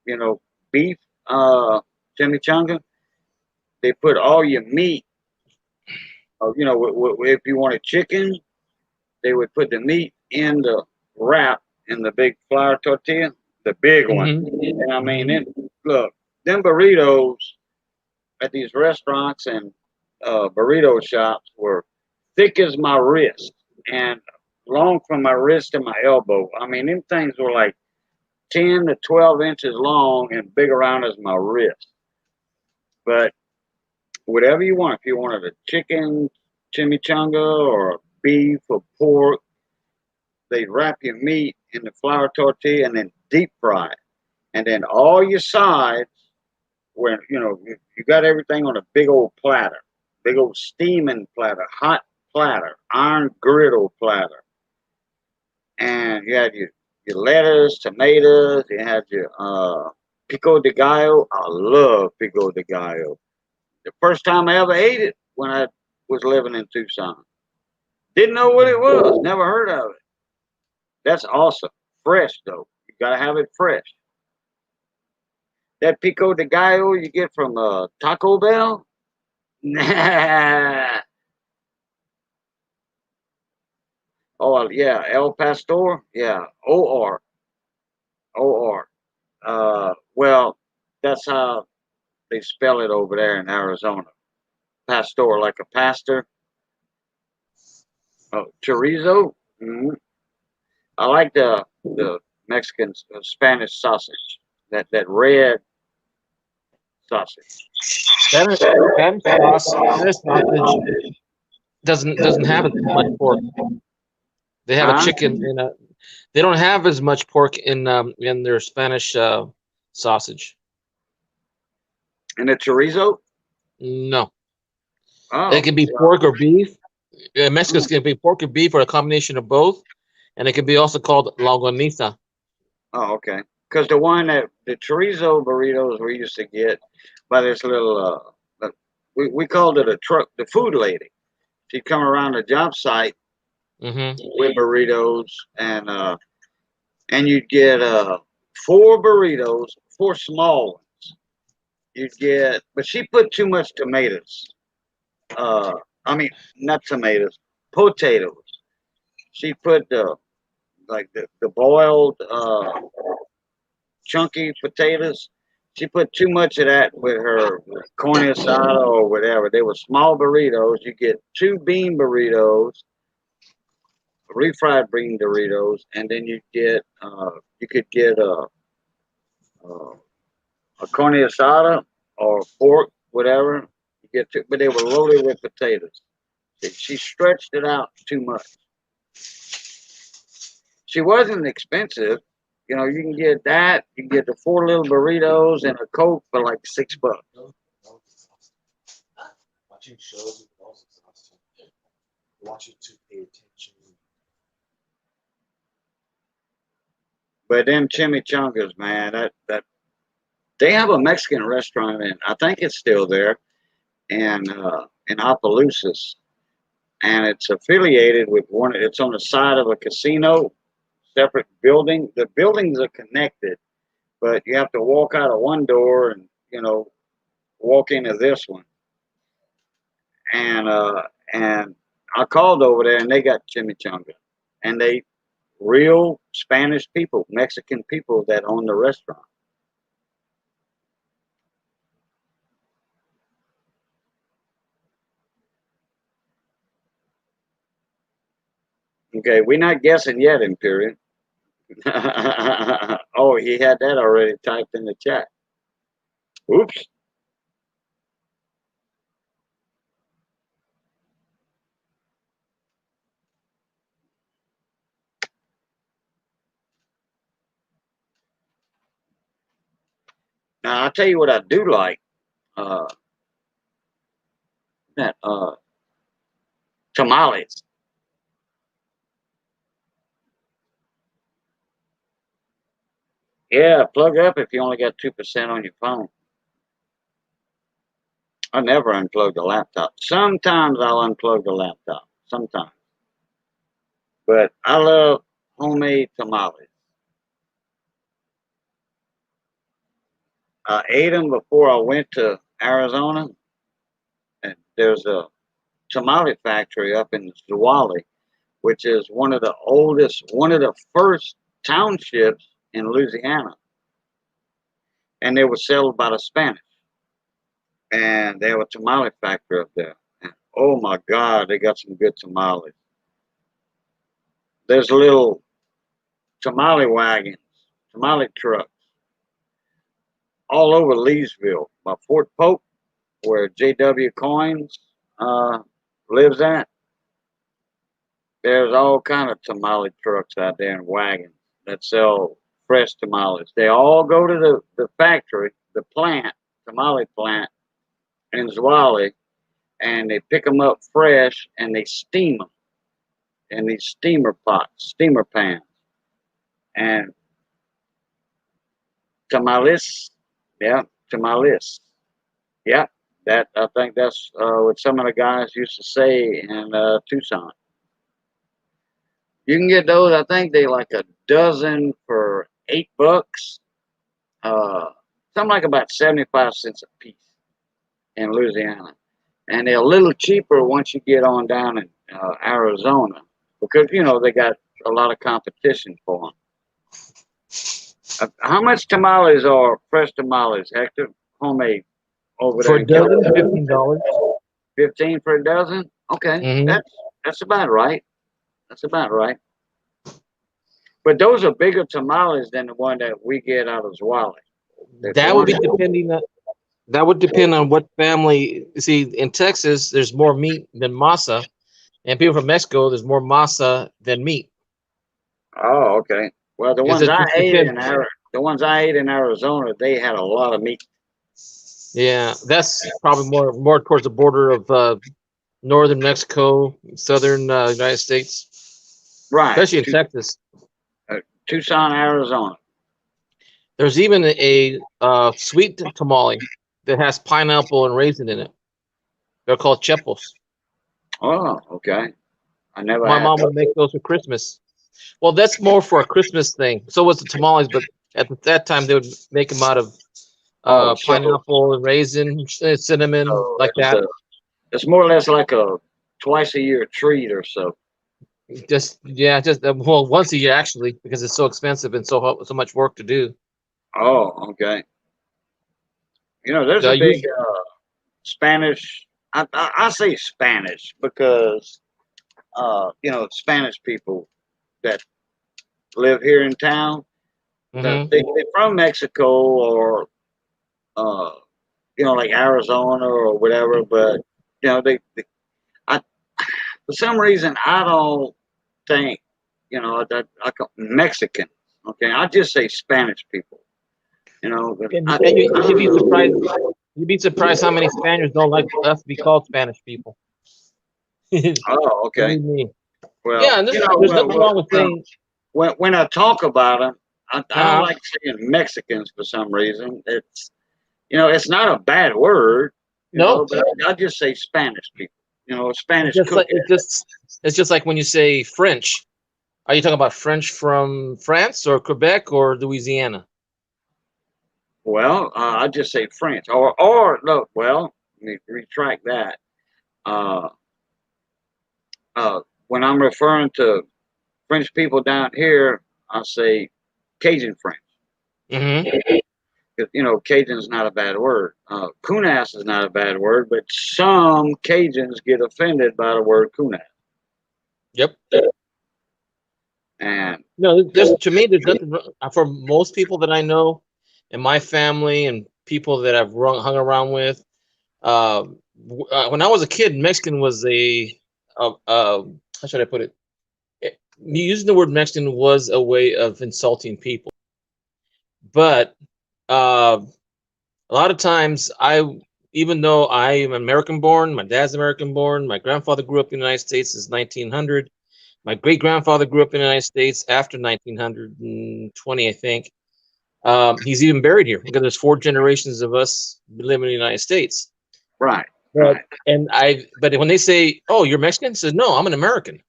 you know, beef chimichanga. They put all your meat. You know, if you wanted chicken, they would put the meat in the wrap in the big flour tortilla, the big one. Mm-hmm. And I mean, look, them burritos at these restaurants and burrito shops were thick as my wrist and long from my wrist to my elbow. I mean, them things were like 10 to 12 inches long and big around as my wrist. But whatever you want, if you wanted a chicken chimichanga or beef or pork, they wrap your meat in the flour tortilla and then deep fry it. And then all your sides, where you know you got everything on a big old platter, big old steaming platter, hot platter, iron griddle platter, and you had your lettuce, tomatoes, you had your pico de gallo. I love pico de gallo. The first time I ever ate it when I was living in Tucson, didn't know what it was, never heard of it. That's awesome. Fresh though, you gotta have it fresh. That pico de gallo you get from Taco Bell? Nah. Oh, yeah, El Pastor? Yeah, O-R. O-R. Well, that's how they spell it over there in Arizona. Pastor, like a pastor. Oh, chorizo? Mm-hmm. I like the Mexican Spanish sausage. That red sausage. Spanish sausage doesn't have as much pork. They have a chicken in a. They don't have as much pork in their Spanish sausage. And the chorizo? No, Oh, it can be pork or beef. Mexicans can be pork or beef or a combination of both, and it can be also called longaniza. oh, okay. Because the one that the chorizo burritos we used to get by this little we called it a truck, the food lady. She'd come around the job site Mm-hmm. with burritos, and you'd get 4 burritos, 4 small ones. You'd get, but she put too much tomatoes. I mean, not tomatoes, potatoes. She put the boiled chunky potatoes. She put too much of that with her corn asada or whatever. They were small burritos. You get 2 bean burritos refried bean Doritos, and then you could get a carne asada or pork, whatever. You get to, but they were loaded with potatoes. She stretched it out too much. She wasn't expensive. You know, you can get that. You can get the 4 little burritos and a Coke for like $6. Watching shows is also exhausting. Watching to pay attention. But them chimichangas, man, that they have a Mexican restaurant in. I think it's still there, in Opelousas, and it's affiliated with one. It's on the side of a casino, separate building. The buildings are connected, but you have to walk out of one door and walk into this one. And I called over there, and they got chimichanga, and they real Spanish people, Mexican people that own the restaurant. Okay, we're not guessing yet, Imperial. Oh, he had that already typed in the chat. Oops. Now I'll tell you what I do like. Uh, that tamales. Yeah, plug up if you only got 2% on your phone. I never unplug the laptop. Sometimes I'll unplug the laptop. Sometimes. But I love homemade tamales. I ate them before I went to Arizona, and there's a tamale factory up in Zwolle, which is one of the first townships in Louisiana, and they were settled by the Spanish, and they have a tamale factory up there. And oh my God, they got some good tamales. There's little tamale wagons, tamale trucks all over Leesville, by Fort Pope, where J.W. Coins lives at. There's all kind of tamale trucks out there and wagons that sell fresh tamales. They all go to the factory, the plant, tamale plant in Zwolle, and they pick them up fresh and they steam them in these steamer pots, steamer pans. And tamales, yeah, tamales. Yeah, that I think that's what some of the guys used to say in Tucson. You can get those. I think they like a dozen for $8. Something like about 75 cents a piece in Louisiana, and they're a little cheaper once you get on down in Arizona because they got a lot of competition for them. How much tamales are fresh tamales, Hector? Homemade over For there a in dozen, California? $15. 15 for a dozen? Okay, Mm-hmm. that's about right. That's about right. But those are bigger tamales than the one that we get out of Zwolle. That would be depending on. That would depend on what family. See, in Texas, there's more meat than masa, and people from Mexico, there's more masa than meat. Oh, okay. Well, the Because ones it I just ate depends. in Arizona, they had a lot of meat. Yeah, that's probably more towards the border of northern Mexico, southern United States, Right. especially in Texas. Tucson, Arizona. There's even a sweet tamale that has pineapple and raisin in it. They're called chepos. Oh, okay. I never My had mom those. would make those for Christmas. Well, that's more for a Christmas thing. So was the tamales, but at that time they would make them out of Oh, so pineapple and raisin, cinnamon, like it's, that. it's more or less like a twice a year treat or so. Just well, once a year actually, because it's so expensive and so much work to do. Oh, okay. There's So a you, big Spanish. I say Spanish because Spanish people that live here in town. Hmm. They're from Mexico or uh, like Arizona or whatever. But I for some reason I don't think that Mexican. Okay, I just say Spanish people. But And you'd be surprised. You'd be surprised how many Spaniards don't like us to be called Spanish people. oh, okay. Believe me. Well, Yeah, and there's nothing wrong with saying. when I talk about them, I don't Uh, like saying Mexicans for some reason. It's not a bad word, no, but I just say Spanish people. it's Spanish just like cooking. it's just like when you say French. Are you talking about French from France or Quebec or Louisiana? Well, I just say French, or no. Well, let me retract that. Uh, when I'm referring to French people down here, I say Cajun French. Mm-hmm. Cajun's not a bad word. Kunas is not a bad word, but some Cajuns get offended by the word kunas. Yep. And No, to me, there's nothing for most people that I know, in my family and people that I've hung around with. When I was a kid, Mexican was how should I put it? Using the word Mexican was a way of insulting people. But a lot of times, even though I am American born, my dad's American born, my grandfather grew up in the United States since 1900. My great grandfather grew up in the United States after 1920, I think. He's even buried here because there's 4 generations of us living in the United States. right, But but when they say, "Oh, you're Mexican," I said, "No, I'm an American,"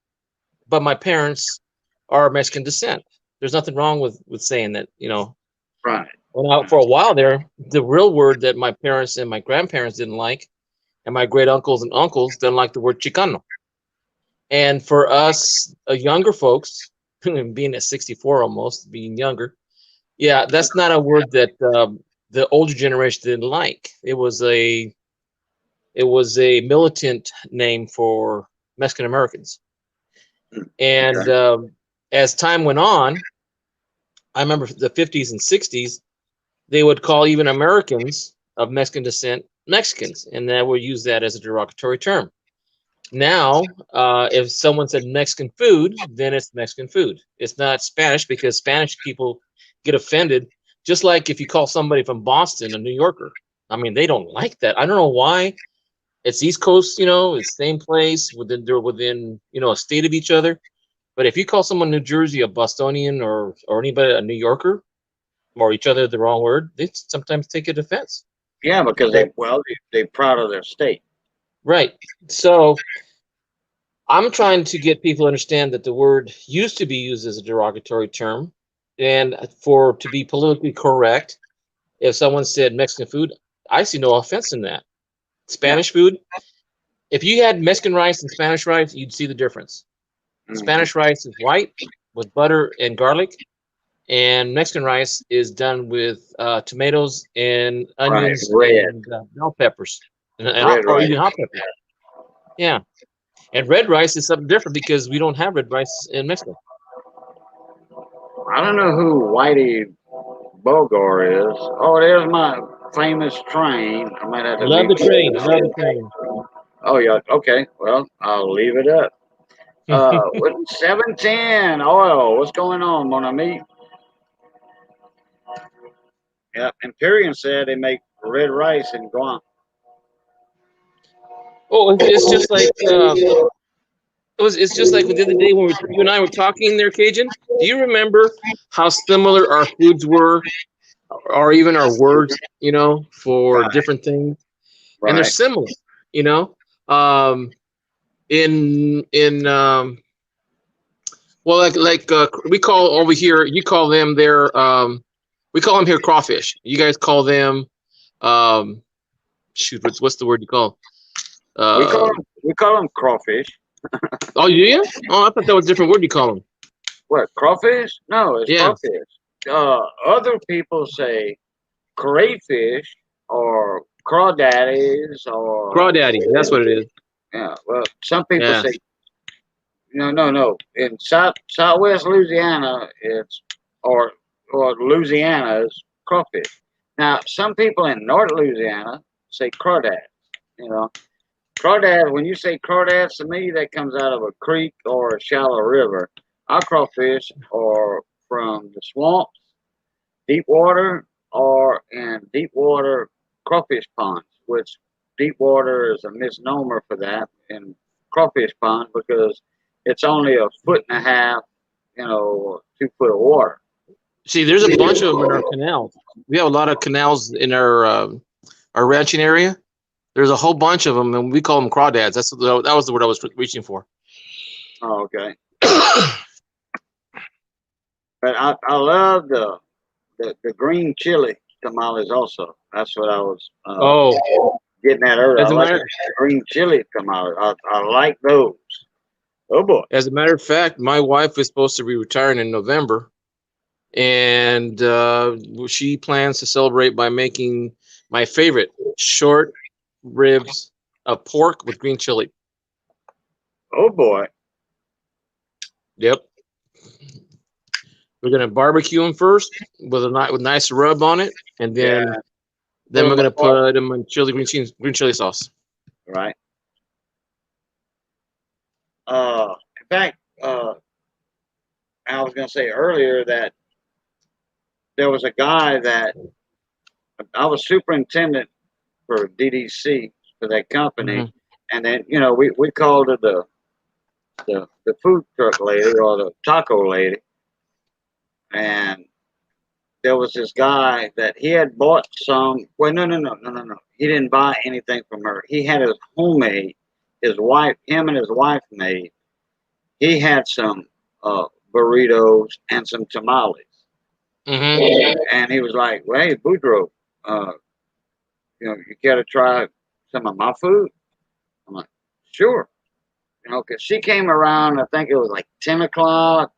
but my parents are Mexican descent. There's nothing wrong with saying that. right. For a while there, the real word that my parents and my grandparents didn't like, and my great uncles and uncles didn't like the word Chicano. And for us, younger folks, being at 64 almost, being younger, yeah, that's not a word that the older generation didn't like. It was a militant name for Mexican Americans. And Okay. as time went on, I remember the 50s and 60s, they would call even Americans of Mexican descent Mexicans, and they would use that as a derogatory term. Now, if someone said Mexican food, then it's Mexican food. It's not Spanish because Spanish people get offended. Just like if you call somebody from Boston a New Yorker, I mean, they don't like that. I don't know why. It's East Coast, it's same place they're within a state of each other. But if you call someone New Jersey a Bostonian or anybody a New Yorker or each other the wrong word, they sometimes take it offense. Yeah, because they're proud of their state. Right. So I'm trying to get people to understand that the word used to be used as a derogatory term, and to be politically correct, if someone said Mexican food, I see no offense in that. Spanish food, if you had Mexican rice and Spanish rice, you'd see the difference. Spanish rice is white with butter and garlic, and Mexican rice is done with tomatoes and onions Red. and bell peppers, Red or rice. even hot peppers. Yeah, and red rice is something different because we don't have red rice in Mexico. I don't know who Whitey Bulgar is. Oh, there's my famous train. I might have to Love the leave. train. Love the train. Oh yeah. Okay. Well, I'll leave it up. With 710 oil. What's going on, mon ami? Yeah. Imperium said they make red rice in Guam. Oh, it's just like it's just like the other day when you and I were talking there, Cajun. Do you remember how similar our foods were, or even our words, for Right. different things? And they're Right. similar, you know. Um, in well, we call over here, you call them we call them here crawfish. You guys call them um, shoot, what's the word you call? We call them crawfish. Oh, do you? Oh, I thought that was a different word you call them. What, crawfish? No, it's Yeah, crawfish. Other people say crayfish or crawdaddies or crawdaddy. That's what it is. yeah. Well, some people Yeah. say No. In Southwest Louisiana, it's or Louisiana is crawfish. Now, some people in North Louisiana say crawdads. You know, crawdads. When you say crawdads to me, that comes out of a creek or a shallow river. Our crawfish are from the swamps, deep water, or in deep water crawfish ponds, which deep water is a misnomer for that in crawfish pond because it's only a foot and a half, 2 foot of water. See, there's a bunch of them in our canals. We have a lot of canals in our ranching area. There's a whole bunch of them, and we call them crawdads. That was the word I was reaching for. Oh, okay. But I love the green chili tamales also. That's what I was getting at earlier. I like the green chili tamales. I like those. Oh boy. As a matter of fact, my wife is supposed to be retiring in November, and she plans to celebrate by making my favorite short ribs of pork with green chili. Oh boy. Yep. We're gonna barbecue them first with nice rub on it, and then we're gonna put them in green chili sauce. Right. In fact, I was gonna say earlier that there was a guy that I was superintendent for DDC for that company, and then we called her the food truck lady or the taco lady. And there was this guy that he had bought some. Well, no. He didn't buy anything from her. He had his homemade. Him and his wife made. He had some burritos and some tamales. And he was like, "Well, hey, Boudreaux, you gotta try some of my food." I'm like, "Sure." Because she came around. I think it was like 10 o'clock.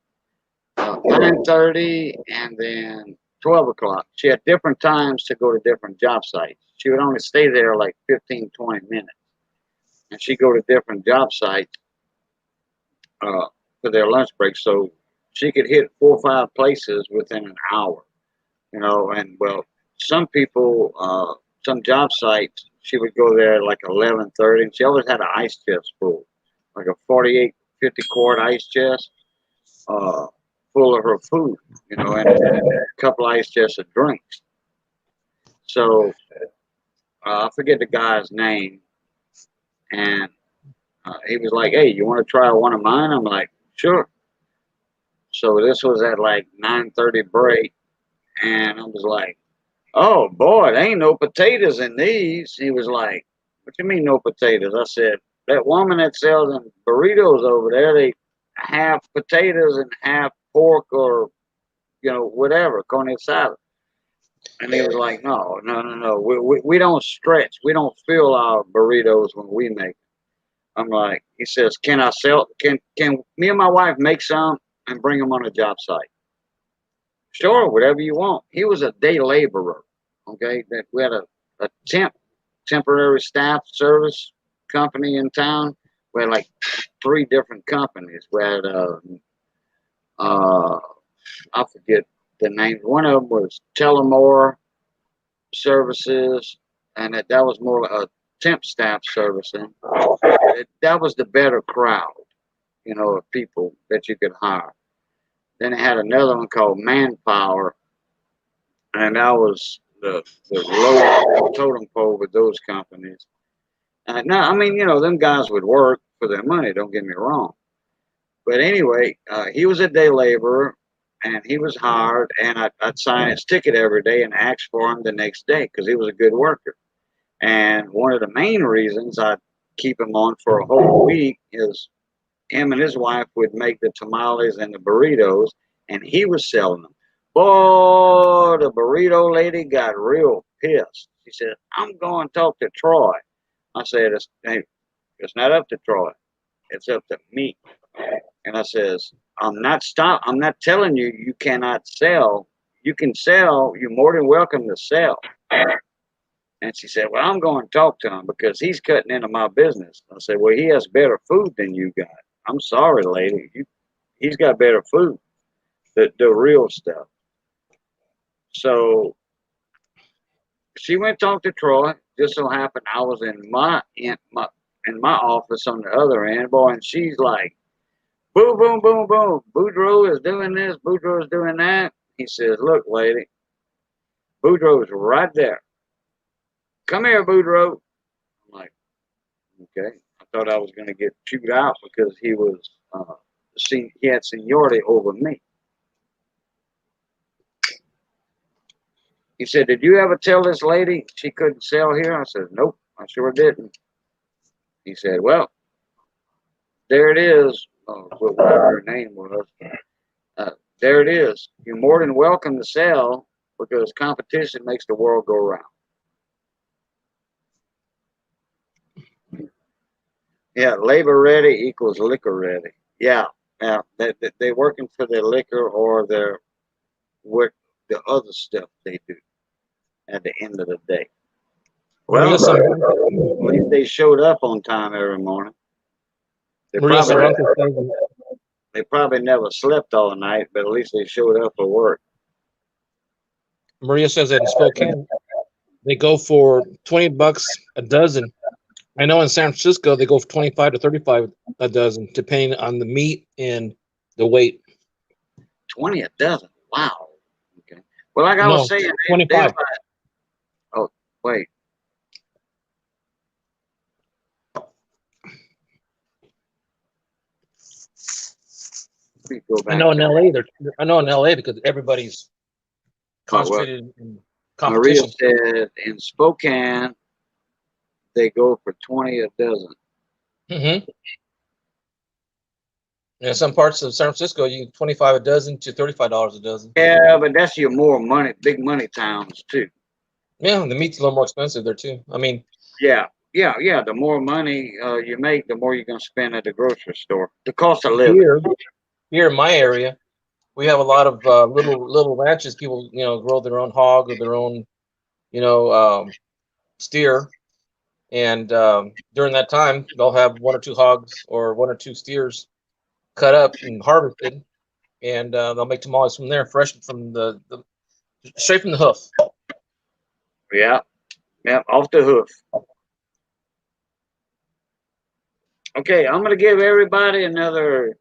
9:30 and then 12 o'clock. She had different times to go to different job sites. She would only stay there like 15, 20 minutes. And she'd go to different job sites for their lunch break. So she could hit 4 or 5 places within an hour. And well, some people, some job sites, she would go there like 11:30 and she always had an ice chest full, like a 48, 50 quart ice chest. Full of her food, and a couple ice chests of drinks. So I forget the guy's name, and he was like, "Hey, you want to try one of mine?" I'm like, "Sure." So this was at like 9:30 break, and I was like, "Oh boy, there ain't no potatoes in these." He was like, "What you mean no potatoes?" I said, "That woman that sells them burritos over there, they half potatoes and half pork or whatever, carne asada." And he was like, no. We don't stretch. We don't fill our burritos when we make them. I'm like, he says, can me and my wife make some and bring them on a job site? Sure, whatever you want. He was a day laborer. Okay. That we had a temporary staff service company in town. We had like 3 different companies. We had, I forget the name. One of them was Tellamore Services, and that was more a temp staff servicing. That was the better crowd, of people that you could hire. Then it had another one called Manpower, and that was the low totem pole with those companies. And now, I mean, them guys would work for their money. Don't get me wrong. But anyway, he was a day laborer. And he was hired, and I'd sign his ticket every day and ask for him the next day because he was a good worker. And one of the main reasons I'd keep him on for a whole week is him and his wife would make the tamales and the burritos, and he was selling them. Boy, the burrito lady got real pissed. She said, "I'm going to talk to Troy." I said, it's not up to Troy. It's up to me. And I says, I'm not telling you you cannot sell. You can sell. You're more than welcome to sell. And she said, well, I'm going to talk to him because he's cutting into my business. I said, well, he has better food than you got. I'm sorry, lady. He's got better food, the real stuff. So she went to talk to Troy. Just so happened I was in my office on the other end, boy, and she's like, boom, boom, boom, boom. Boudreaux is doing this. Boudreaux is doing that. He says, look, lady, Boudreaux's right there. Come here, Boudreaux. I'm like, okay. I thought I was going to get chewed out because he was, he had seniority over me. He said, did you ever tell this lady she couldn't sell here? I said, nope, I sure didn't. He said, well, there it is. Whatever her name was. There it is. You're more than welcome to sell because competition makes the world go round. Yeah, labor ready equals liquor ready. Yeah, yeah. They're working for their liquor or their work, the other stuff they do at the end of the day. Well, at least they showed up on time every morning. They probably never slept all night, but at least they showed up for work. Maria says that in Spokane, they go for $20 a dozen. I know in San Francisco they go for 25 to 35 a dozen, depending on the meat and the weight. 20 a dozen. Wow. Okay. Well, like I was saying, 25. Oh, wait. I know in LA, I know in LA because everybody's concentrated in competition. Maria said in Spokane they go for 20 a dozen. Mm-hmm. In some parts of San Francisco, you 25 a dozen to $35 a dozen. Yeah, but that's your more money, big money towns too. Yeah, the meat's a little more expensive there too. I mean, yeah. The more money you make, the more you're gonna spend at the grocery store. The cost of living. Here in my area, we have a lot of little ranches. People, grow their own hog or their own, steer, and during that time, they'll have one or two hogs or one or two steers cut up and harvested, and they'll make tamales from there, fresh from the straight from the hoof. Yeah, off the hoof. Okay, I'm gonna give everybody another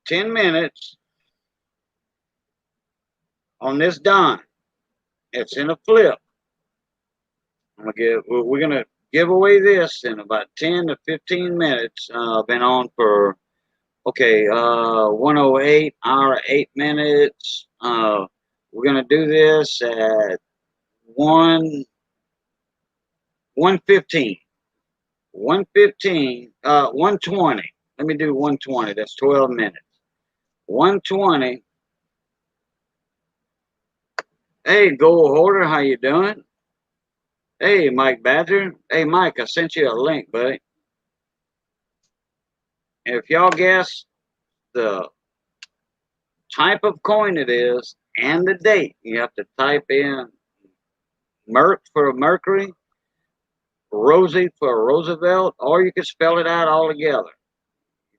10 minutes on this dime. It's in a flip. We're gonna give away this in about 10 to 15 minutes. Been on for 108 hour 8 minutes. We're gonna do this at 1:15. 120. Let me do 120. That's 12 minutes. 120. Hey, goal holder, how you doing? Hey, Mike Badger. Hey, Mike, I sent you a link, buddy. And if y'all guess the type of coin it is and the date, you have to type in Merc for Mercury, Rosie for Roosevelt, or you can spell it out all together.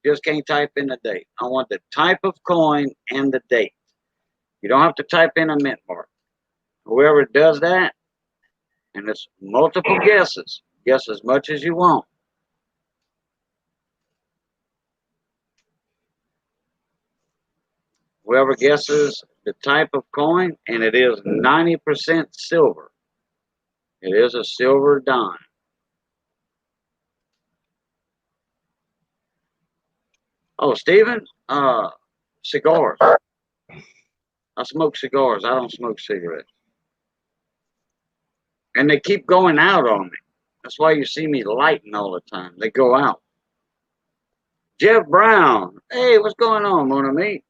You just can't type in the date. I want the type of coin and the date. You don't have to type in a mint mark. Whoever does that, and it's multiple guesses, guess as much as you want. Whoever guesses the type of coin, and it is 90% silver. It is a silver dime. Oh, Stephen, cigars. I smoke cigars. I don't smoke cigarettes. And they keep going out on me. That's why you see me lighting all the time. They go out. Jeff Brown. Hey, what's going on, mon ami?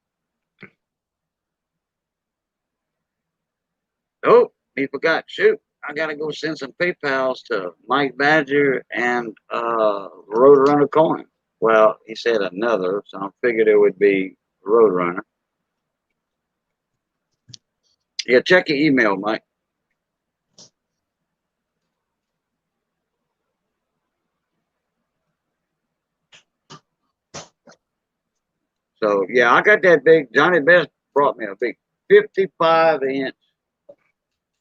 Oh, he forgot. Shoot. I got to go send some PayPals to Mike Badger and Roadrunner Coin. Well, he said another, so I figured it would be Roadrunner. Yeah, check your email, Mike. So yeah, I got that big. Johnny Best brought me a big 55-inch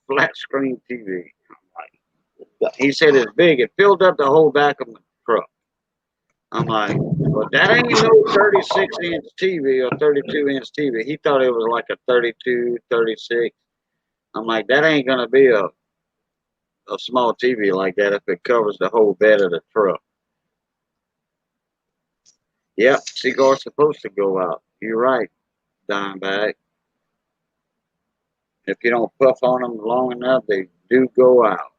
flat screen TV. He said it's big. It filled up the whole back of my truck. I'm like, well, that ain't no 36-inch TV or 32-inch TV. He thought it was like a 32, 36. I'm like, that ain't gonna be a small TV like that if it covers the whole bed of the truck. Yep, cigars supposed to go out. You're right, Dimebag. If you don't puff on them long enough, they do go out.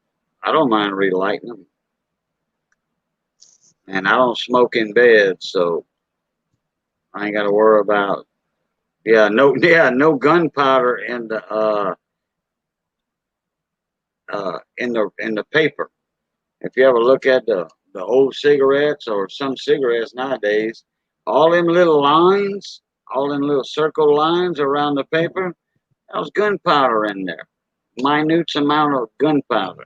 I don't mind relighting them. And I don't smoke in bed, so I ain't got to worry about. No gunpowder in the in the paper. If you ever look at the old cigarettes or some cigarettes nowadays, all them little lines, all them little circle lines around the paper, that was gunpowder in there. Minute amount of gunpowder.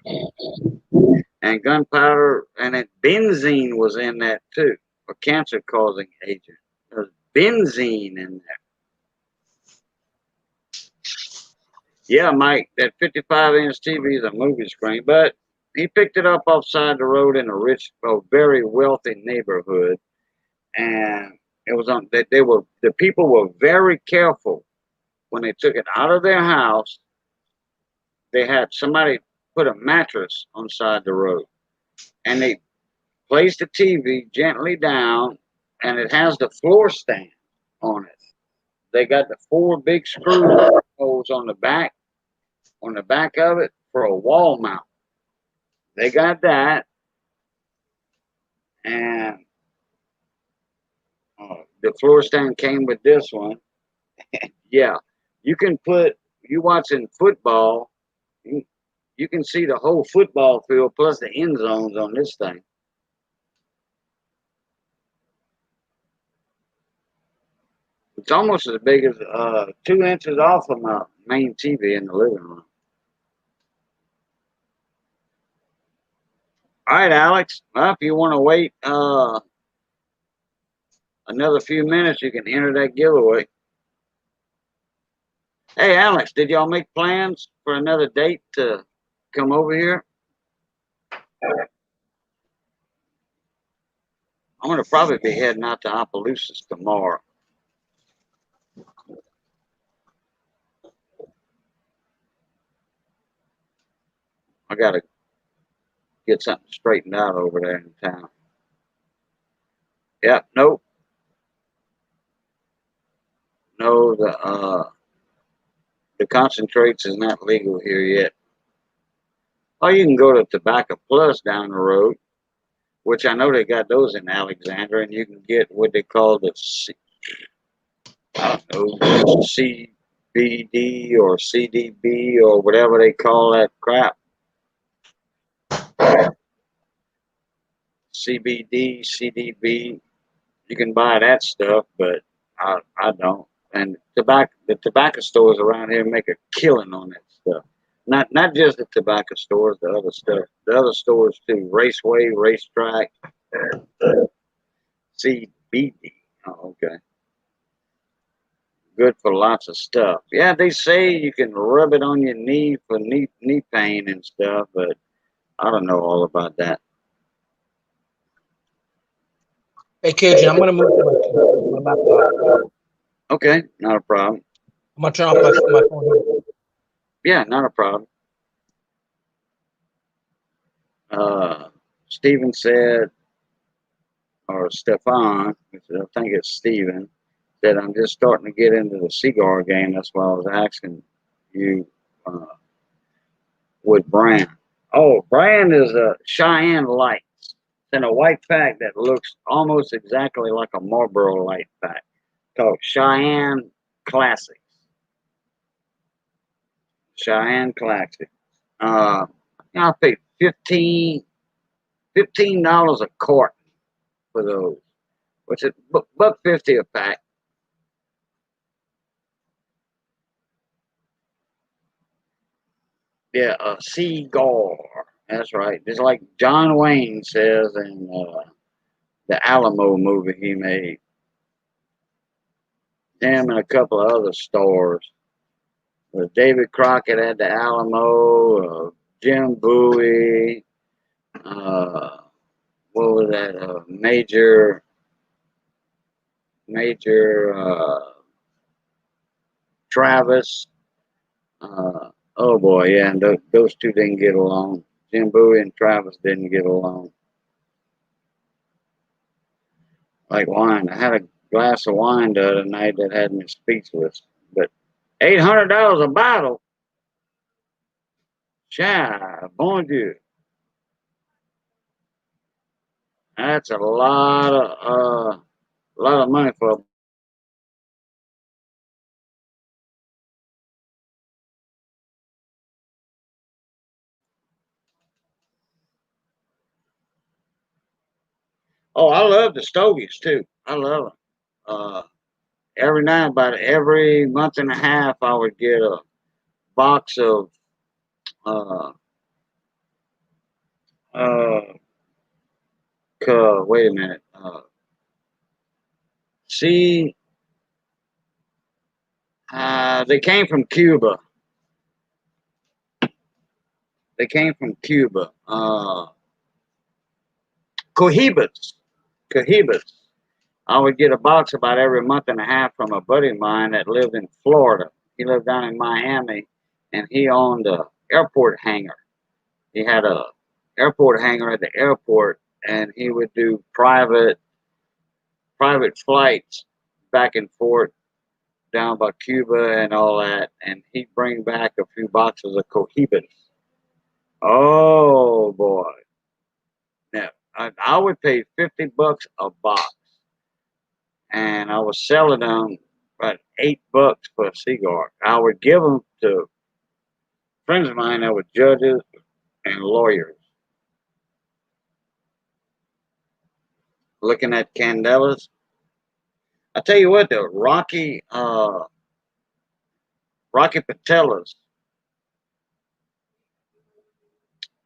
And gunpowder, and benzene was in that too, a cancer-causing agent. There's benzene in there. Yeah, Mike, that 55-inch TV is a movie screen, but he picked it up offside the road in a very wealthy neighborhood, and it was on that the people were very careful when they took it out of their house. They had somebody put a mattress on the side of the road, and they placed the TV gently down, and it has the floor stand on it. They got the 4 big screw holes on the back of it for a wall mount. They got that, and the floor stand came with this one. Yeah, you watching football, you can see the whole football field plus the end zones on this thing. It's almost as big as 2 inches off of my main TV in the living room. All right, Alex. Well, if you want to wait another few minutes, you can enter that giveaway. Hey, Alex, did y'all make plans for another date to come over here? I'm going to probably be heading out to Opelousas tomorrow. I got to get something straightened out over there in town. Yep, nope. No, the concentrates is not legal here yet. Oh, you can go to Tobacco Plus down the road, which I know they got those in Alexandria, and you can get what they call the CBD or CDB or whatever they call that crap. CBD, CDB. You can buy that stuff, but I don't. And the tobacco stores around here make a killing on that stuff. Not just the tobacco stores, the other stuff. The other stores too. Raceway, Racetrack, CBD. Oh, okay. Good for lots of stuff. Yeah, they say you can rub it on your knee for knee pain and stuff, but I don't know all about that. Hey, KJ, I'm gonna move to my laptop. Okay, not a problem. I'm gonna turn off my phone. Yeah, not a problem. Stephen said, or Stefan, I think it's Stephen, said, I'm just starting to get into the cigar game. That's why I was asking you with brand. Oh, brand is a Cheyenne Light. It's in a white pack that looks almost exactly like a Marlboro Light pack called Cheyenne Classics. Cheyenne Classics. I paid $15 a carton for those, which is $1.50 a pack. Yeah, a cigar. That's right. Just like John Wayne says in the Alamo movie he made. him and a couple of other stores. David Crockett at the Alamo, Jim Bowie, what was that? Major Travis. Oh boy, yeah, and those two didn't get along. Jim Bowie and Travis didn't get along. Like wine. I had a glass of wine the other night that had me speechless. But $800 a bottle? Chai, bon Dieu. That's a lot of money for a. Oh, I love the Stogies too. I love them. Every night, about every month and a half, I would get a box of uh, uh, wait a minute. See, they came from Cuba. They came from Cuba. Cohibas. Cohibas. I would get a box about every month and a half from a buddy of mine that lived in Florida. He lived down in Miami, and he owned a airport hangar. He had a airport hangar at the airport, and he would do private flights back and forth down by Cuba and all that, and he'd bring back a few boxes of Cohibas. Oh boy! Now I would pay $50 a box, and I was selling them about $8 for a cigar. I would give them to friends of mine that were judges and lawyers. Looking at Candelas, I tell you what, the Rocky Patellas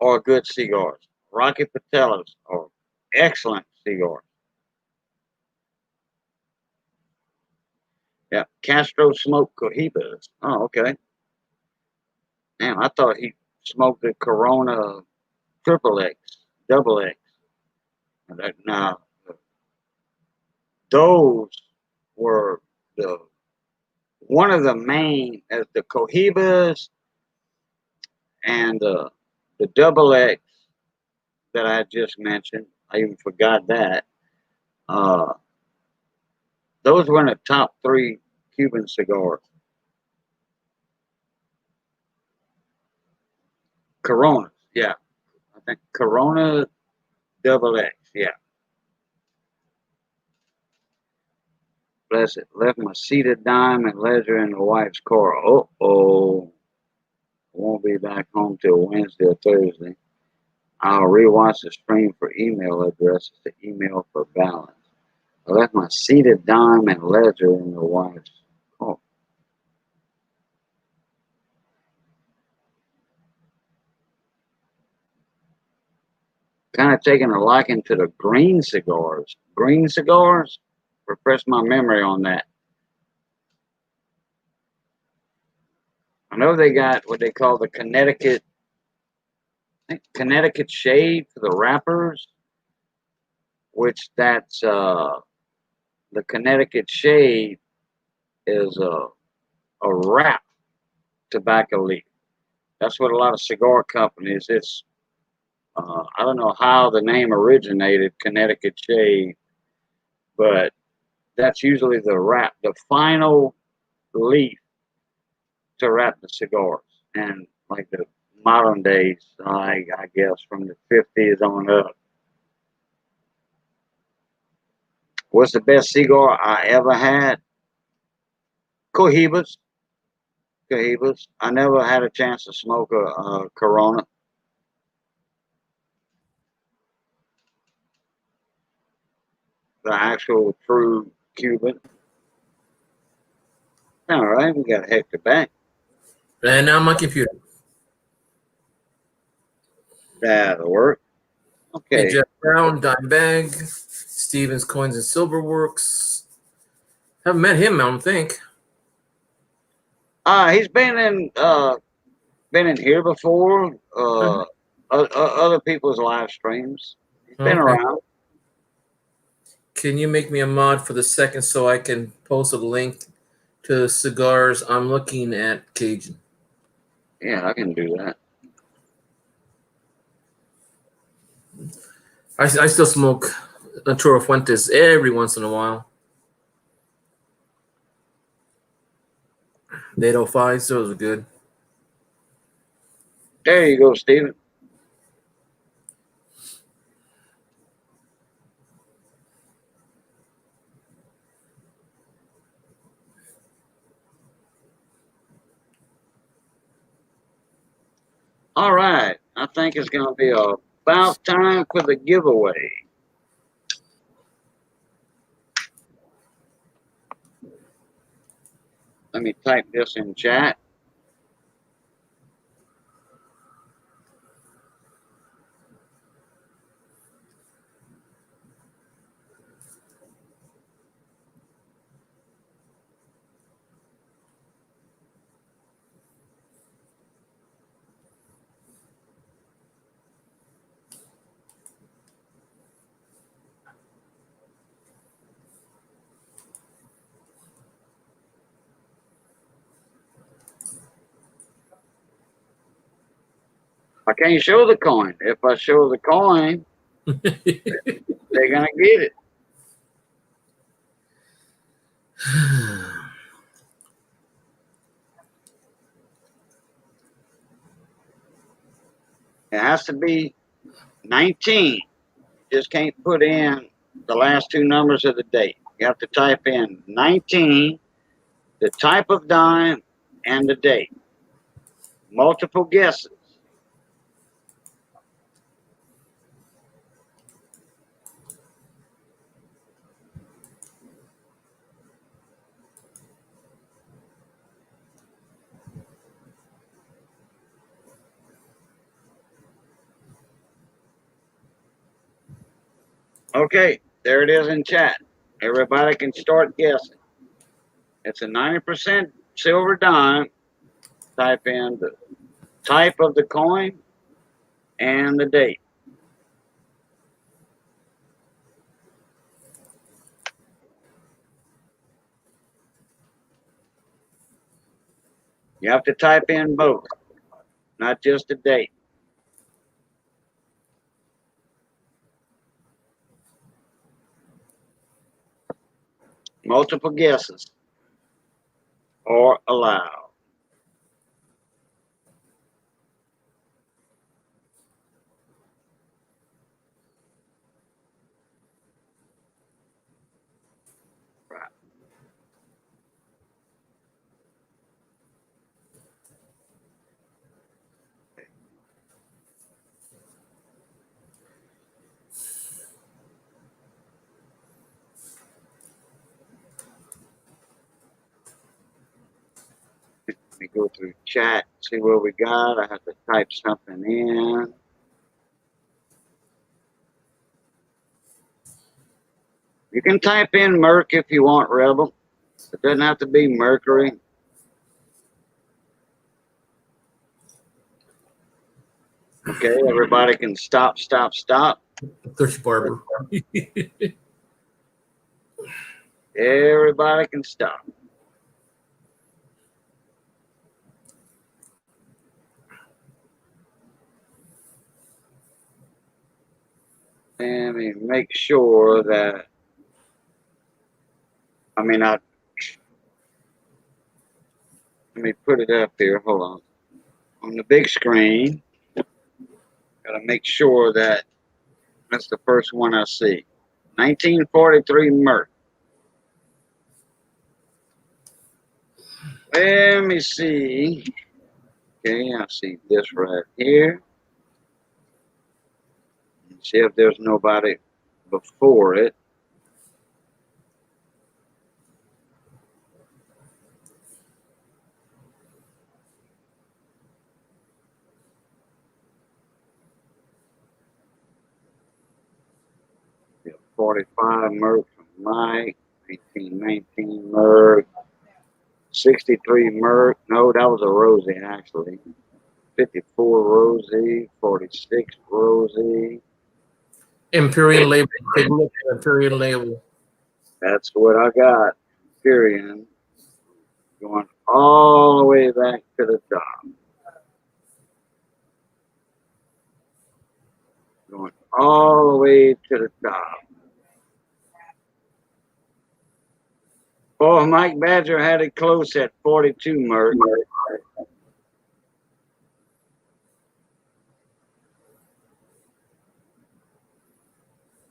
are good cigars. Rocky Patellas are excellent cigars. Yeah, Castro smoked Cohibas. Oh, okay. Damn, I thought he smoked the Corona Triple X, Double X. Now, those were the one of the main as the Cohibas and the Double X that I just mentioned. I even forgot that. Uh, those were in the top three Cuban cigars. Coronas, yeah. I think Corona Double X, yeah. Bless it. Left my seated dime and ledger in the wife's car. Uh-oh. Won't be back home till Wednesday or Thursday. I'll rewatch the stream for email addresses to email for balance. I left my seated dime and ledger in the wife's car. Kind of taking a liking to the green cigars. Green cigars? Refresh my memory on that. I know they got what they call the Connecticut shade for the wrappers, which that's the Connecticut shade is a wrap tobacco leaf. That's what a lot of cigar companies. It's I don't know how the name originated, Connecticut shade, but that's usually the wrap, the final leaf to wrap the cigars. And like the modern days, I guess from the 50s on up. What's the best cigar I ever had? Cohibas. Cohibas. I never had a chance to smoke a Corona. The actual true Cuban. All right, we got Hector back. And now my computer. That'll work. Hey, Okay. Jeff Brown, Dime Bag, Stevens Coins and Silver Works, Haven't met him, I don't think. He's been in here before. Other people's live streams. He's been Okay. around. Can you make me a mod for the second so I can post a link to the cigars I'm looking at, Cajun? Yeah, I can do that. I still smoke Natura Fuentes every once in a while. The 805s, those are good. There you go, Steven. All right. I think it's going to be about time for the giveaway. Let me type this in chat. I can't show the coin. If I show the coin, they're going to get it. It has to be 19. You just can't put in the last two numbers of the date. You have to type in 19, the type of dime, and the date. Multiple guesses. Okay, there it is in chat. Everybody can start guessing. It's a 90% silver dime. Type in the type of the coin and the date. You have to type in both, not just the date. Multiple guesses are allowed. Right. Let me go through chat, see what we got. I have to type something in. You can type in Merc if you want, Rebel. It doesn't have to be Mercury. Okay, everybody can stop. Thirsty Barber. Everybody can stop. Let me make sure that, let me put it up here. Hold on. On the big screen, gotta make sure that that's the first one I see. 1943 Merc. Let me see. Okay, I see this right here. See if there's nobody before it. Yeah, 45 Merc from Mike. 18, 19 Merc, 63 Merc. No, that was a Rosie actually. 54 Rosie, 46 Rosie. Imperial label. Take a look at Imperial label. That's what I got. Period. Going all the way back to the top. Going all the way to the top. Oh, Mike Badger had it close at 42 Merc.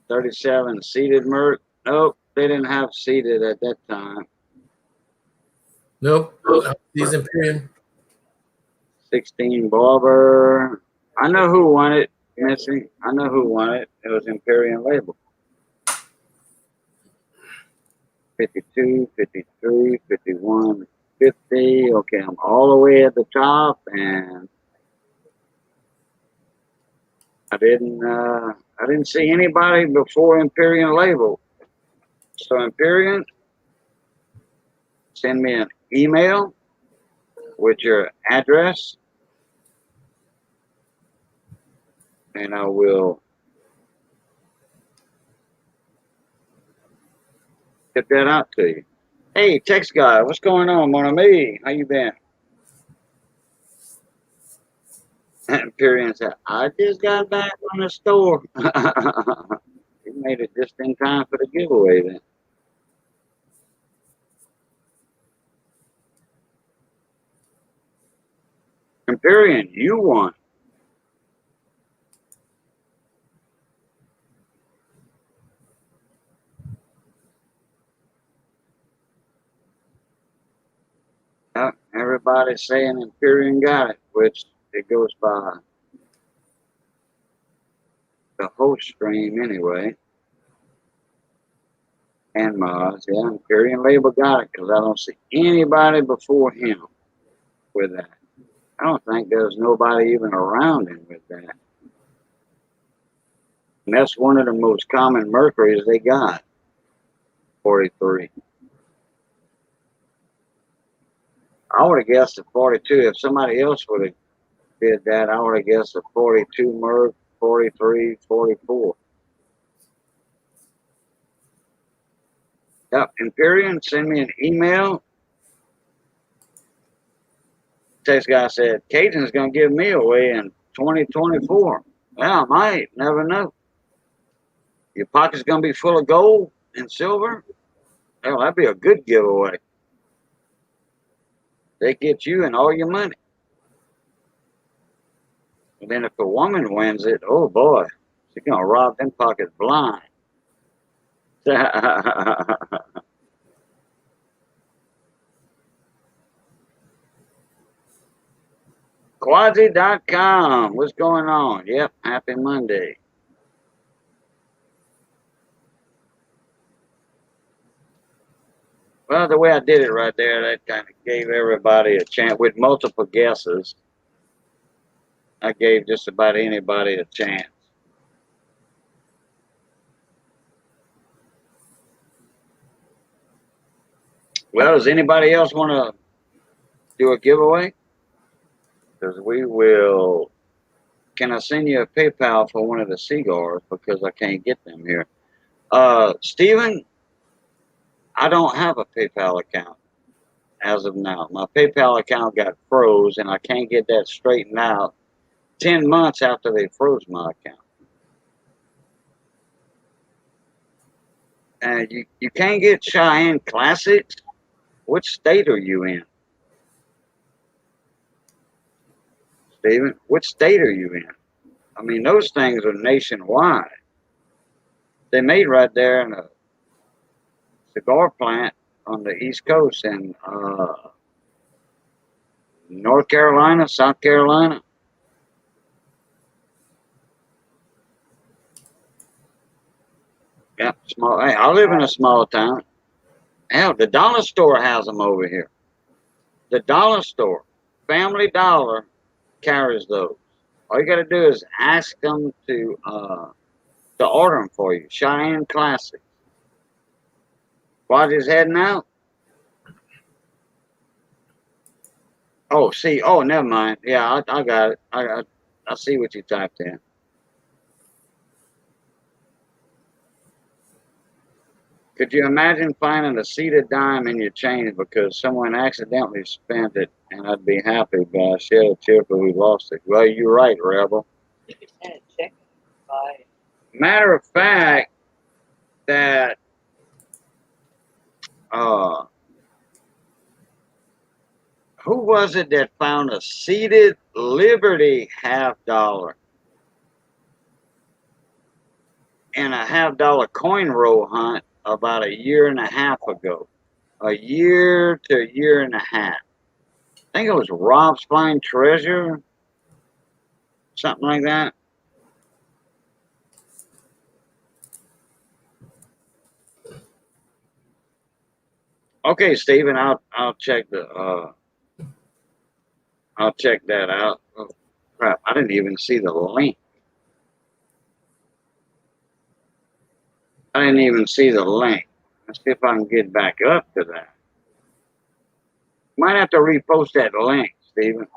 37 seated Merc. Nope, they didn't have seated at that time. Nope. These Imperial. 16 Barber. I know who won it, Missy. I know who won it. It was Imperial Label. 52, 53, 51, 50. Okay, I'm all the way at the top, and I didn't see anybody before Imperial Label. So Imperial, send me an email with your address, and I will get that out to you. Hey, text guy, what's going on, mon ami? How you been? Imperial said, I just got back from the store. You made it just in time for the giveaway then. Imperial, you won. Everybody's saying Imperial got it, which it goes by the host stream anyway. And Mars, yeah, Imperial Label got it because I don't see anybody before him with that. I don't think there's nobody even around him with that. And that's one of the most common Mercuries they got, 43. I would have guessed a 42. If somebody else would have did that, I would have guessed a 42 Merc, 43, 44. Yep, Imperial, send me an email. Text guy said, Cajun's going to give me away in 2024. Well, I might, never know. Your pocket's going to be full of gold and silver. Well, that'd be a good giveaway. They get you and all your money. And then if a woman wins it, oh boy, she's going to rob them pockets blind. Quasi.com. What's going on? Yep, happy Monday. Well, the way I did it right there, that kind of gave everybody a chance. With multiple guesses, I gave just about anybody a chance. Well, does anybody else want to do a giveaway? Because we will. Can I send you a PayPal for one of the cigars because I can't get them here? Stephen, I don't have a PayPal account as of now. My PayPal account got froze and I can't get that straightened out 10 months after they froze my account. And you can't get Cheyenne Classics? Which state are you in? Stephen, which state are you in? I mean, those things are nationwide. They made right there in a cigar plant on the East Coast in North Carolina, South Carolina. Yeah, small. Hey, I live in a small town. Hell, the dollar store has them over here. The dollar store, Family Dollar, carries those. All you got to do is ask them to order them for you. Cheyenne Classics. Quasi's heading out. Oh, see. Oh, never mind. Yeah, I got it. I see what you typed in. Could you imagine finding a seated dime in your change because someone accidentally spent it, and I'd be happy, but I shed cheerfully lost it. Well, you're right, Rebel. Matter of fact, that who was it that found a seated Liberty $50 in a $50 coin roll hunt about a year and a half ago? A year to a year and a half. I think it was Rob's Fine Treasure, something like that. Okay, Stephen, I'll check the I'll check that out. Oh, crap, I didn't even see the link. I didn't even see the link. Let's see if I can get back up to that. Might have to repost that link, Stephen.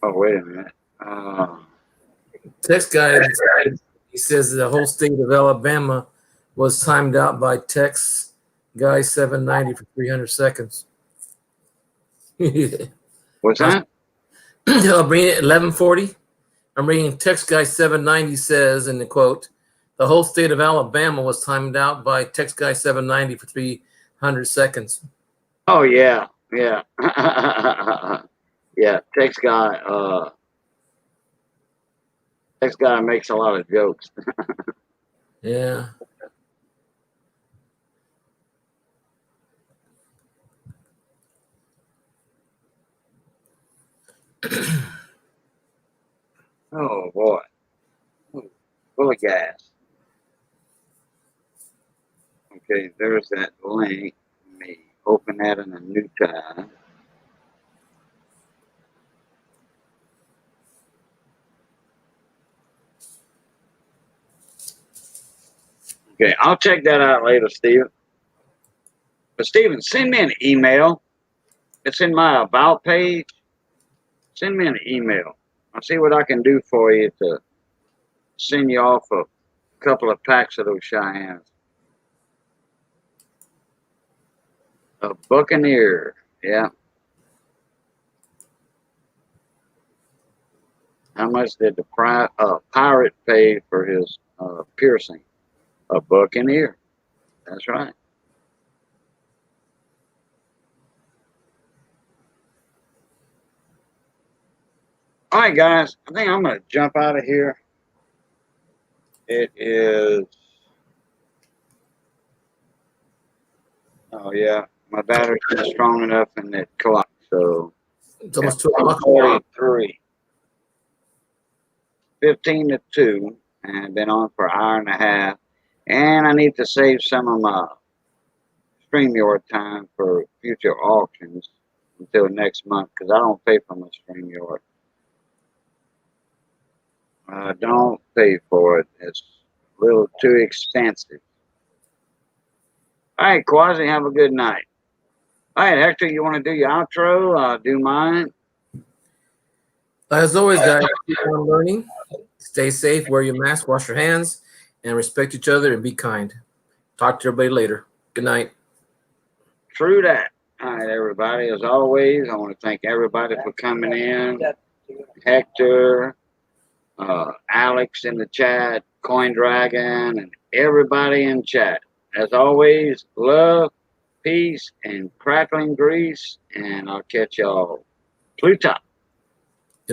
Oh, wait a minute. Text guy, he says the whole state of Alabama was timed out by text guy 790 for 300 seconds. What's that? I'll bring it 1140. I'm reading text guy 790 says in the quote, the whole state of Alabama was timed out by text guy 790 for 300 seconds. Oh, yeah. Yeah. Yeah, Text guy makes a lot of jokes. Yeah. Oh, boy. Full of gas. Okay, there's that link. Let me open that in a new tab. Okay, I'll check that out later, Steven. But Steven, send me an email. It's in my about page. Send me an email. I'll see what I can do for you to send you off a couple of packs of those Cheyennes. A Buccaneer, yeah. How much did the pirate pay for his piercing? A Buccaneer. That's right. All right, guys. I think I'm going to jump out of here. It is... Oh, yeah. My battery's not strong enough in that clock, so... It's almost 2 o'clock. 43. 15 to 2. And I've been on for an hour and a half. And I need to save some of my StreamYard time for future auctions until next month because I don't pay for my StreamYard. I don't pay for it. It's a little too expensive. All right, Quasi, have a good night. All right, Hector, you want to do your outro? I'll do mine. As always, guys, keep on learning. Stay safe, wear your mask, wash your hands, and respect each other and be kind. Talk to everybody later. Good night. True that. All right, everybody. As always, I want to thank everybody for coming in. Hector, Alex in the chat, Coin Dragon, and everybody in chat. As always, love, peace, and crackling grease. And I'll catch y'all Pluto.